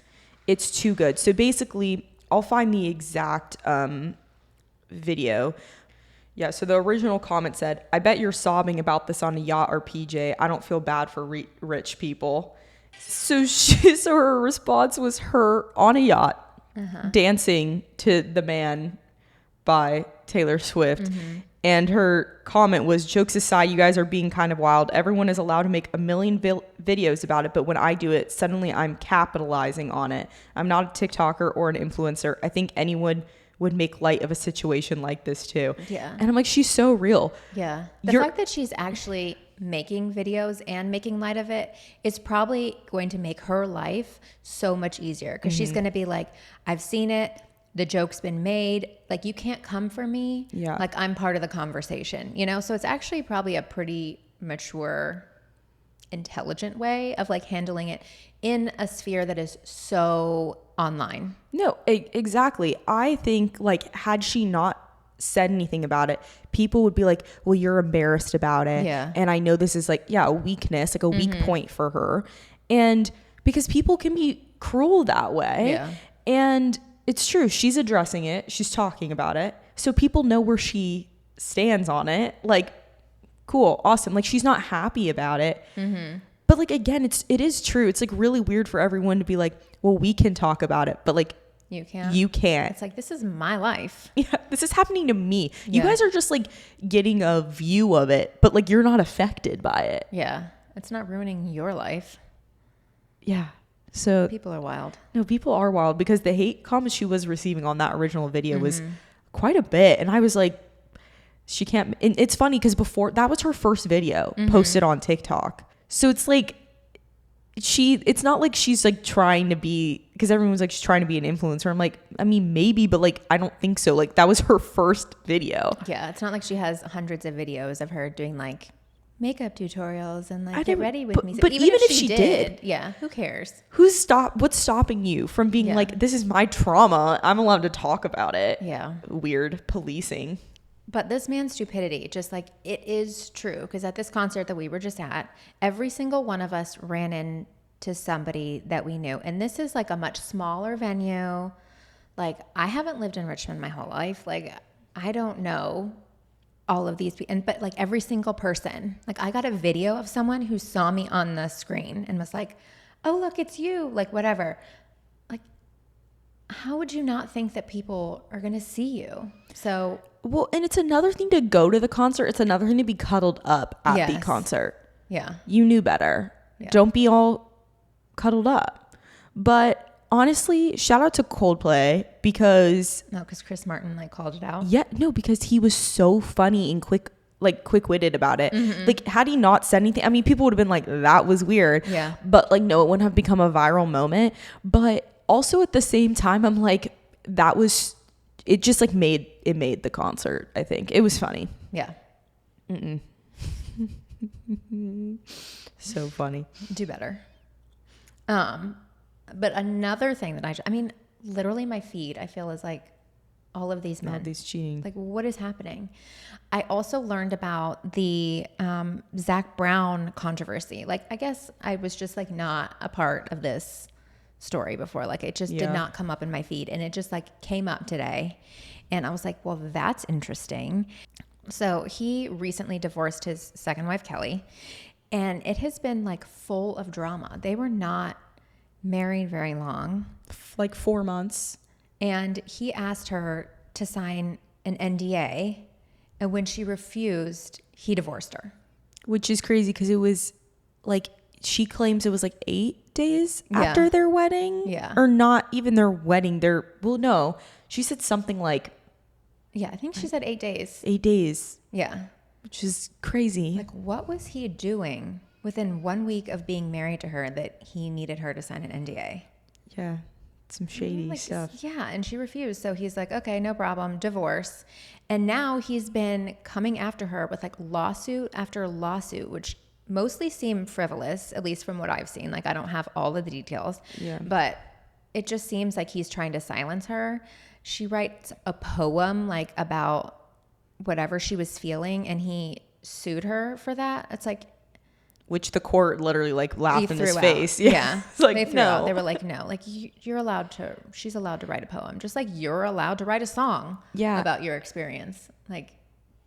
it's too good. So basically, I'll find the exact video. Yeah, so the original comment said, I bet you're sobbing about this on a yacht or PJ. I don't feel bad for rich people. So her response was her on a yacht dancing to The Man by Taylor Swift. And her comment was, jokes aside, you guys are being kind of wild. Everyone is allowed to make a million videos about it, but when I do it, suddenly I'm capitalizing on it. I'm not a TikToker or an influencer. I think anyone would make light of a situation like this too.
Yeah.
And I'm like, she's so real.
Yeah. The fact that she's actually making videos and making light of it is probably going to make her life so much easier because she's going to be like, I've seen it. The joke's been made. Like, you can't come for me.
Yeah.
Like, I'm part of the conversation, you know? So it's actually probably a pretty mature, intelligent way of like handling it in a sphere that is so online.
No, exactly. I think like had she not said anything about it, people would be like, well, you're embarrassed about it.
Yeah.
And I know this is like, a weakness, like a weak point for her. And because people can be cruel that way.
Yeah.
And it's true. She's addressing it. She's talking about it. So people know where she stands on it. Like, cool, awesome. Like, she's not happy about it. But like, again, it is true. It's like really weird for everyone to be like, well, we can talk about it, but like,
you can't.
It's
like, this is my life.
Yeah, this is happening to me. You guys are just like getting a view of it, but like you're not affected by it.
Yeah. It's not ruining your life.
Yeah. So
people are wild.
No, people are wild because the hate comments she was receiving on that original video was quite a bit. And I was like, she can't. And it's funny because before that was her first video posted on TikTok. So it's like it's not like she's like trying to be, because everyone's like she's trying to be an influencer. I'm like, I mean, maybe, but like, I don't think so. Like that was her first video.
Yeah. It's not like she has hundreds of videos of her doing like makeup tutorials and like get ready with me.
But even if she did,
yeah, who cares?
What's stopping you from being like, this is my trauma, I'm allowed to talk about it?
Yeah.
Weird policing.
But this man's stupidity, just like, it is true, because at this concert that we were just at, every single one of us ran into somebody that we knew, and this is like a much smaller venue. Like, I haven't lived in Richmond my whole life. Like, I don't know all of these people, but like every single person, like I got a video of someone who saw me on the screen and was like, oh, look, it's you, like whatever. Like, how would you not think that people are going to see you? So,
well, and it's another thing to go to the concert. It's another thing to be cuddled up at the concert.
Yeah.
You knew better. Yeah. Don't be all cuddled up. But honestly, shout out to Coldplay because
Chris Martin like called it out.
Yeah, no, because he was so funny and quick-witted about it. Like, had he not said anything, I mean, people would have been like, that was weird.
Yeah.
But like, no, it wouldn't have become a viral moment. But also at the same time, I'm like, it just like made the concert. I think it was funny.
Yeah.
So funny.
Do better. But another thing that I mean, literally my feed, I feel is like all of these men.
All these cheating.
Like, what is happening? I also learned about the Zac Brown controversy. Like, I guess I was just like not a part of this story before. Like, it just did not come up in my feed, and it just like came up today, and I was like, well, that's interesting. So he recently divorced his second wife, Kelly, and it has been like full of drama. They were not married very long,
like 4 months.
and he asked her to sign an NDA, and when she refused, he divorced her.
Which is crazy because it was like, she claims it was like 8 days after their wedding.
Yeah.
Or not even their wedding. No, she said something like,
Yeah, I think she said 8 days.
8 days.
Yeah.
Which is crazy.
Like, what was he doing within 1 week of being married to her that he needed her to sign an NDA?
Yeah. Some shady stuff.
Yeah, and she refused. So he's like, okay, no problem, divorce. And now he's been coming after her with like lawsuit after lawsuit, which mostly seem frivolous, at least from what I've seen. Like, I don't have all of the details.
Yeah.
But it just seems like he's trying to silence her. She writes a poem like about whatever she was feeling, and he sued her for that. It's like,
which the court literally like laughed in his face.
Yeah.
It's like,
they threw
no.
out. They were like, no, like she's allowed to write a poem. Just like you're allowed to write a song about your experience. Like,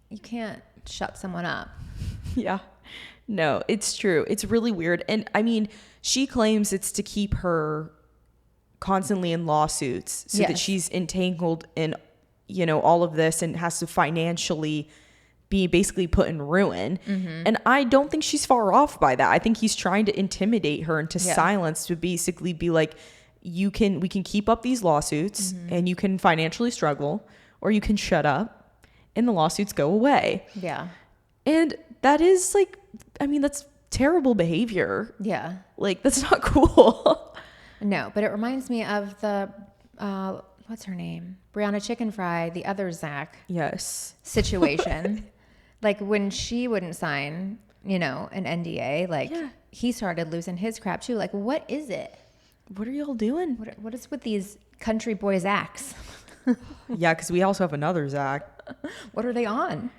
you can't shut someone up.
Yeah. No, it's true. It's really weird. And I mean, she claims it's to keep her constantly in lawsuits so that she's entangled in, all of this and has to financially be basically put in ruin. And I don't think she's far off by that. I think he's trying to intimidate her into silence, to basically be like, we can keep up these lawsuits and you can financially struggle, or you can shut up and the lawsuits go away.
Yeah.
And that is like, I mean, that's terrible behavior.
Yeah.
Like, that's not cool.
No, but it reminds me of the, what's her name? Brianna Chicken Fry, the other Zach.
Yes.
Situation. Like, when she wouldn't sign, an NDA, like he started losing his crap too. Like, what is it?
What are y'all doing?
What is with these country boy Zachs?
Yeah, because we also have another Zach.
What are they on?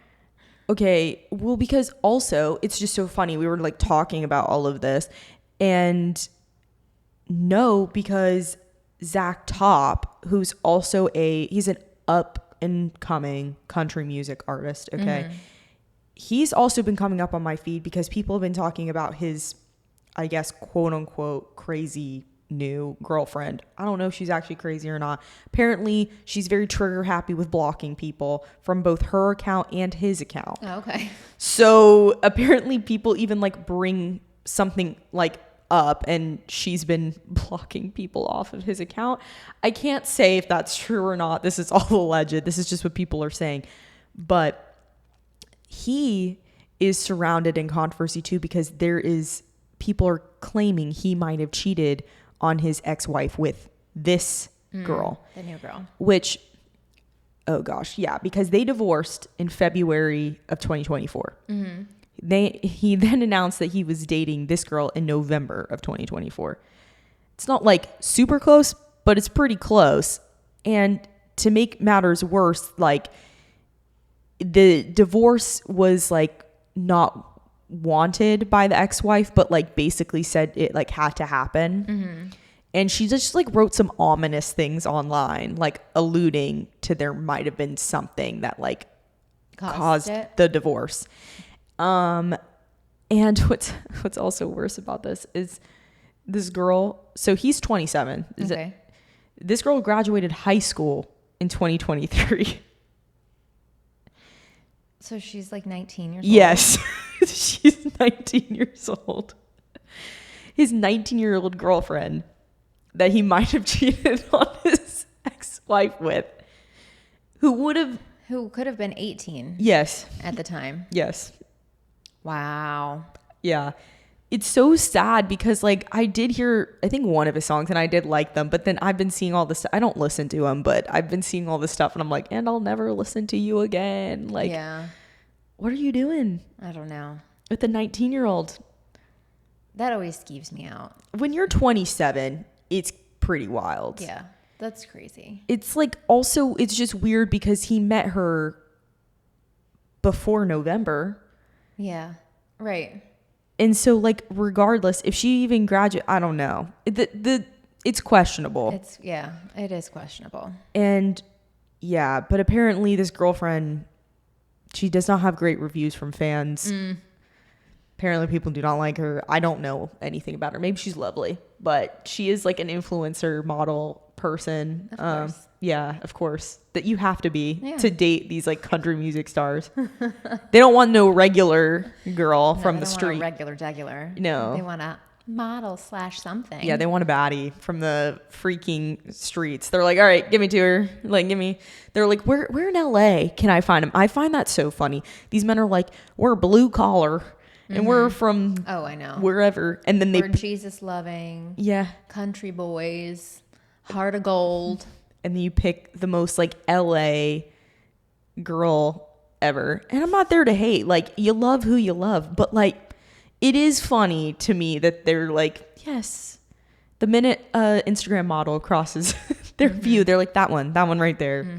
Okay, well, because also it's just so funny. We were like talking about all of this, and no, because Zach Top, who's also he's an up and coming country music artist. Okay. He's also been coming up on my feed because people have been talking about his, I guess, quote unquote, crazy new girlfriend. I don't know if she's actually crazy or not. Apparently, she's very trigger happy with blocking people from both her account and his account.
Oh, okay.
So apparently people even like bring something like up, and she's been blocking people off of his account. I can't say if that's true or not. This is all alleged. This is just what people are saying. But he is surrounded in controversy too, because people are claiming he might have cheated on his ex-wife with this girl.
The new girl.
Which, oh gosh, yeah, because they divorced in February of 2024. He then announced that he was dating this girl in November of 2024. It's not like super close, but it's pretty close. And to make matters worse, like, the divorce was like not wanted by the ex-wife, but like basically said it like had to happen. And she just like wrote some ominous things online, like alluding to there might have been something that like caused the divorce. And what's also worse about this is this girl. So he's 27.
Okay.
This girl graduated high school in 2023.
So she's like 19 years old?
Yes. She's 19 years old. His 19-year-old girlfriend that he might have cheated on his ex-wife with, who
could have been 18.
Yes.
At the time.
Yes.
Wow.
Yeah. It's so sad because like I did hear, I think one of his songs and I did like them, but then I've been seeing all this. I don't listen to him, but I've been seeing all this stuff and I'm like, and I'll never listen to you again. Like,
yeah.
What are you doing?
I don't know.
With a 19-year-old.
That always skeeves me out.
When you're 27, it's pretty wild.
Yeah. That's crazy.
It's like also, it's just weird because he met her before November.
Yeah. Right.
And so, like, regardless, if she even graduate, I don't know. It's questionable.
It is questionable.
And yeah, but apparently this girlfriend, she does not have great reviews from fans. Apparently people do not like her. I don't know anything about her. Maybe she's lovely, but she is like an influencer model person.
Of course.
Yeah, of course. That you have to be to date these like country music stars. They don't want no regular girl from the street.
Want a regular.
No.
They want a model / something.
Yeah, they want a baddie from the freaking streets. They're like, all right, give me to her. Like, give me. They're like, where in LA can I find him? I find that so funny. These men are like, we're blue collar. And we're from
I know
wherever, and then
we're Jesus loving, country boys, heart of gold,
and then you pick the most like LA girl ever. And I'm not there to hate, like you love who you love, but like it is funny to me that they're like, yes, the minute Instagram model crosses their view, they're like that one right there.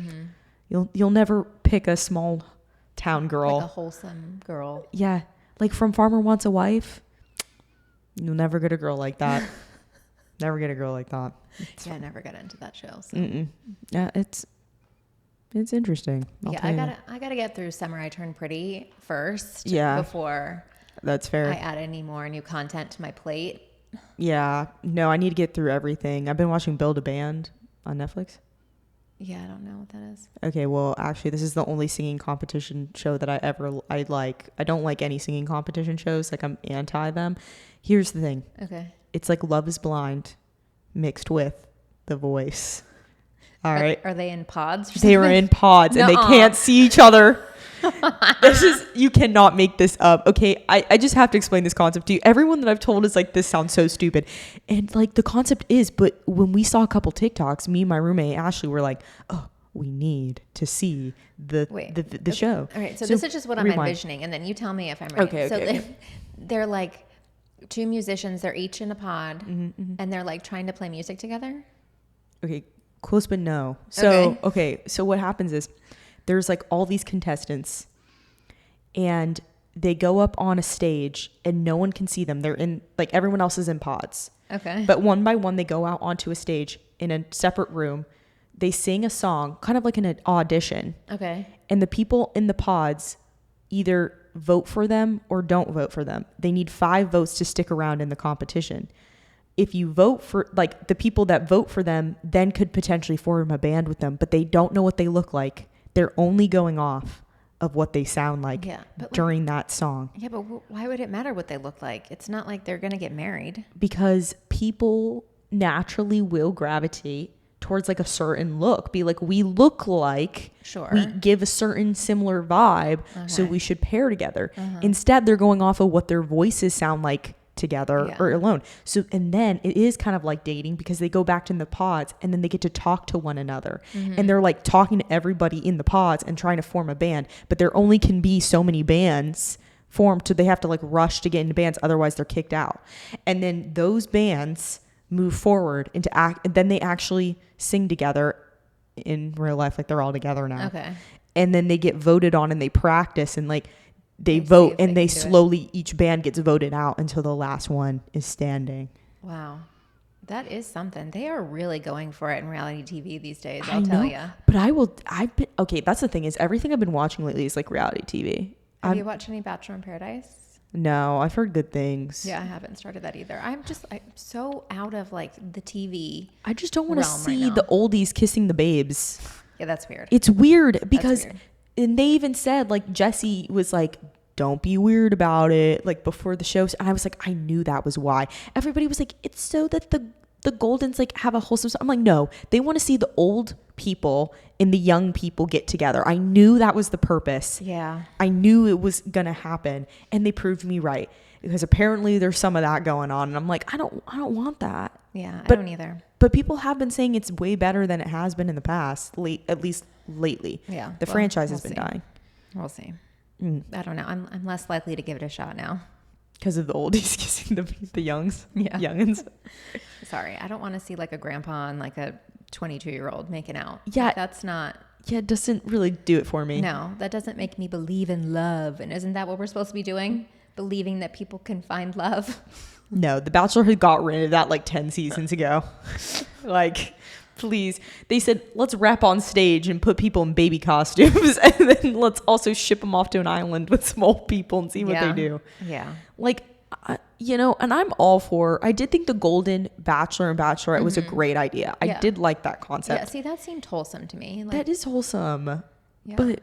You'll never pick a small town girl,
like a wholesome girl.
Yeah. Like from Farmer Wants a Wife, you'll never get a girl like that. Never get a girl like that.
I never got into that show. So.
Yeah, it's interesting.
I gotta get through Summer I Turned Pretty first.
Yeah.
Before
that's fair.
I add any more new content to my plate.
Yeah. No, I need to get through everything. I've been watching Build a Band on Netflix.
Yeah, I don't know what that is.
Okay, well, actually, this is the only singing competition show that I like. I don't like any singing competition shows. Like, I'm anti them. Here's the thing.
Okay.
It's like Love is Blind mixed with The Voice. All right.
Are they in pods?
They were in pods and they can't see each other. You cannot make this up. Okay, I just have to explain this concept to you. Everyone that I've told is like, this sounds so stupid. And like the concept is, but when we saw a couple TikToks, me and my roommate Ashley were like, oh, we need to see the show.
All right, so this is just what I'm envisioning, and then you tell me if I'm right.
Okay.
They're like two musicians, they're each in a pod, and they're like trying to play music together.
Okay, close but no. So so what happens is there's like all these contestants and they go up on a stage and no one can see them. They're in, like, everyone else is in pods.
Okay.
But one by one, they go out onto a stage in a separate room. They sing a song, kind of like an audition.
Okay.
And the people in the pods either vote for them or don't vote for them. They need 5 votes to stick around in the competition. If you vote for, like, the people that vote for them then could potentially form a band with them, but they don't know what they look like. They're only going off of what they sound like during that song.
Yeah, but why would it matter what they look like? It's not like they're going to get married.
Because people naturally will gravitate towards like a certain look. Be like, we look like, we give a certain similar vibe, so we should pair together. Instead, they're going off of what their voices sound like together or alone. So, and then it is kind of like dating because they go back to the pods and then they get to talk to one another and they're like talking to everybody in the pods and trying to form a band, but there only can be so many bands formed, so they have to like rush to get into bands, otherwise they're kicked out. And then those bands move forward into act, and then they actually sing together in real life, like they're all together now.
Okay.
And then they get voted on and they practice and like they vote and they slowly, each band gets voted out until the last one is standing.
Wow. That is something. They are really going for it in reality TV these days, I'll tell you.
But okay, that's the thing is everything I've been watching lately is like reality TV.
Have you watched any Bachelor in Paradise?
No, I've heard good things.
Yeah, I haven't started that either. I'm so out of like the,
I just don't want to see the oldies kissing the babes.
Yeah, that's weird.
It's weird because... And they even said, like, Jesse was like, don't be weird about it, like, before the show. And I was like, I knew that was why. Everybody was like, it's so that the the Goldens like have a wholesome. I'm like, no, they want to see the old people and the young people get together. I knew that was the purpose.
Yeah.
I knew it was gonna happen, and they proved me right, because apparently there's some of that going on, and I'm like, I don't want that.
Yeah, I
But,
don't either.
But people have been saying it's way better than it has been in the past, at least lately.
Yeah.
The franchise has been dying.
We'll see. I don't know. I'm less likely to give it a shot now.
Because of the oldies kissing the youngs.
Yeah.
Youngins.
Sorry, I don't want to see like a grandpa and like a 22-year-old making out.
Yeah.
Like, that's not.
Yeah, it doesn't really do it for me.
No, that doesn't make me believe in love. And isn't that what we're supposed to be doing? Believing that people can find love?
No, The Bachelor had got rid of that like 10 seasons ago. Like, please. They said, let's rap on stage and put people in baby costumes, and then let's also ship them off to an island with some old people and see what they do.
Yeah.
Like, and I'm all for, I did think the Golden Bachelor and Bachelorette was a great idea. I did like that concept.
Yeah, see, that seemed wholesome to me. Like,
that is wholesome.
Yeah.
But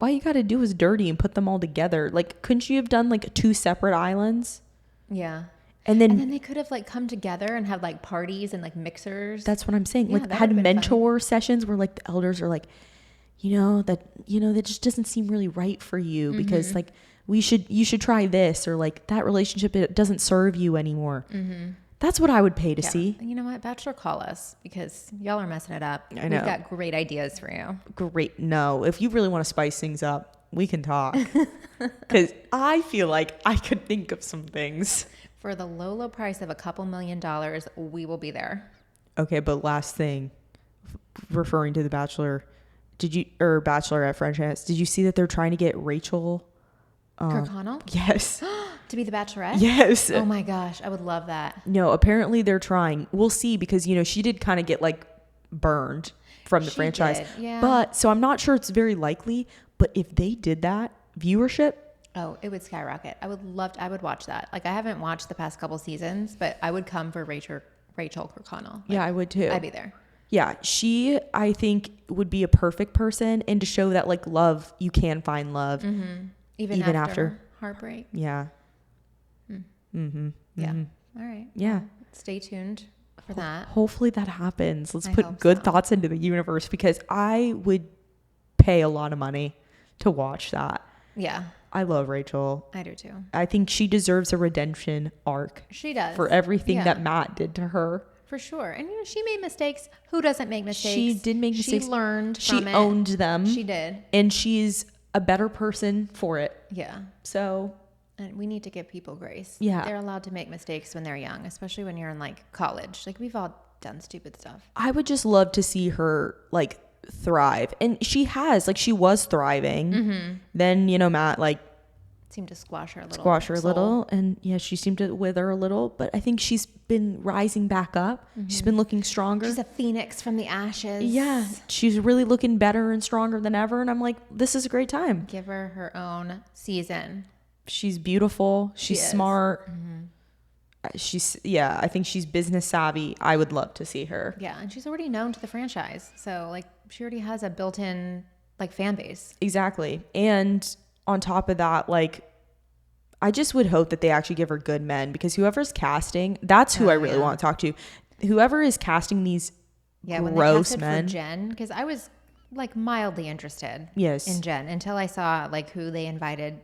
all you got to do is dirty and put them all together. Like, couldn't you have done like 2 separate islands?
Yeah.
And then
they could have like come together and had like parties and like mixers.
That's what I'm saying.
Yeah,
like, had mentor sessions where like the elders are like, that just doesn't seem really right for you, because like you should try this, or like that relationship, it doesn't serve you anymore. That's what I would pay to see.
You know what? Bachelor, call us, because y'all are messing it up.
I know.
We've got great ideas for you.
Great. No, if you really want to spice things up, we can talk. Because I feel like I could think of some things.
For the low price of a couple $1 million, we will be there.
Okay, but last thing, referring to The Bachelor, Bachelorette franchise, did you see that they're trying to get Rachel
Kirkconnell?
Yes.
To be the Bachelorette?
Yes.
Oh my gosh, I would love that.
No, apparently they're trying. We'll see, because she did kind of get like burned from the franchise.
Did, yeah.
But so I'm not sure it's very likely, but if they did that, viewership,
oh, it would skyrocket. I would watch that. Like, I haven't watched the past couple seasons, but I would come for Rachel Kirkconnell. Like,
yeah, I would too.
I'd be there.
Yeah, she, I think, would be a perfect person, and to show that like love, you can find love even after
heartbreak.
Yeah.
Yeah. All right.
Yeah.
Well, stay tuned for that.
Hopefully that happens. Let's
I
put
hope
good
so.
thoughts into the universe, because I would pay a lot of money to watch that.
Yeah.
I love Rachel.
I do too.
I think she deserves a redemption arc.
She does.
For everything that Matt did to her.
For sure. And she made mistakes. Who doesn't make mistakes?
She did make mistakes.
She learned from it.
She owned them.
She did.
And she's a better person for it.
Yeah.
So.
And we need to give people grace.
Yeah.
They're allowed to make mistakes when they're young, especially when you're in like college. Like, we've all done stupid stuff.
I would just love to see her like thrive. And she has, like, she was thriving. Then, Matt like
seemed to squash her a little.
And yeah, she seemed to wither a little, but I think she's been rising back up. She's been looking stronger.
She's a phoenix from the ashes.
Yeah, she's really looking better and stronger than ever, and I'm like, this is a great time.
Give her her own season.
She's beautiful. She's smart. I think she's business savvy. I would love to see her.
Yeah, and she's already known to the franchise, so like she already has a built-in like fan base.
Exactly. And on top of that, like, I just would hope that they actually give her good men, because whoever's casting, that's who I really want to talk to. Whoever is casting these gross men.
For Jen, because I was like mildly interested
in
Jen until I saw like who they invited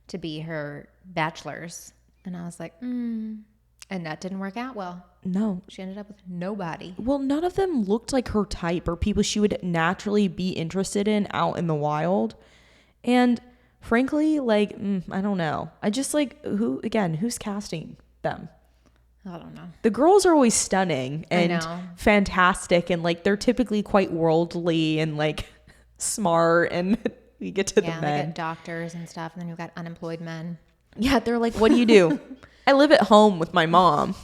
to be her bachelors, and I was like, and that didn't work out well.
No.
She ended up with nobody.
Well, none of them looked like her type or people she would naturally be interested in out in the wild. And frankly, like, I don't know. I just like, who's casting them?
I don't know.
The girls are always stunning and fantastic, and like they're typically quite worldly and like smart, and we get to the men.
They get doctors and stuff, and then you've got unemployed men.
Yeah, they're like, what do you do? I live at home with my mom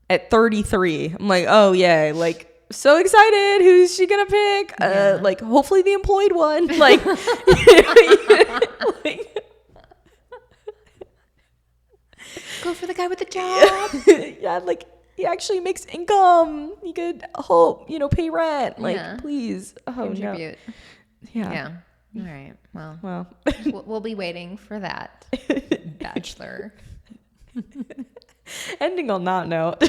at 33. I'm like, oh yeah, like, so excited. Who's she gonna pick? Like, hopefully the employed one. Like,
go for the guy with the job.
Yeah, like, he actually makes income. He could help, pay rent. Like, please. Oh,
contribute.
No. Yeah.
Yeah. All right.
Well,
we'll be waiting for that Bachelor.
Ending on that note.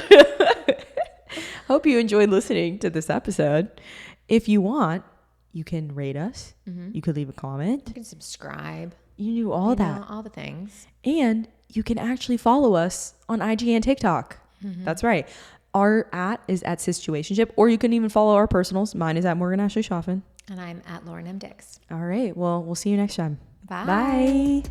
Hope you enjoyed listening to this episode. If you want, you can rate us. You could leave a comment.
You can subscribe.
You do all that.
All the things.
And you can actually follow us on IG and TikTok. That's right. Our is at Situationship, or you can even follow our personals. Mine is at Morgan Ashley Shoffin.
And I'm at Lauren M. Dix.
All right. Well, we'll see you next time.
Bye.
Bye.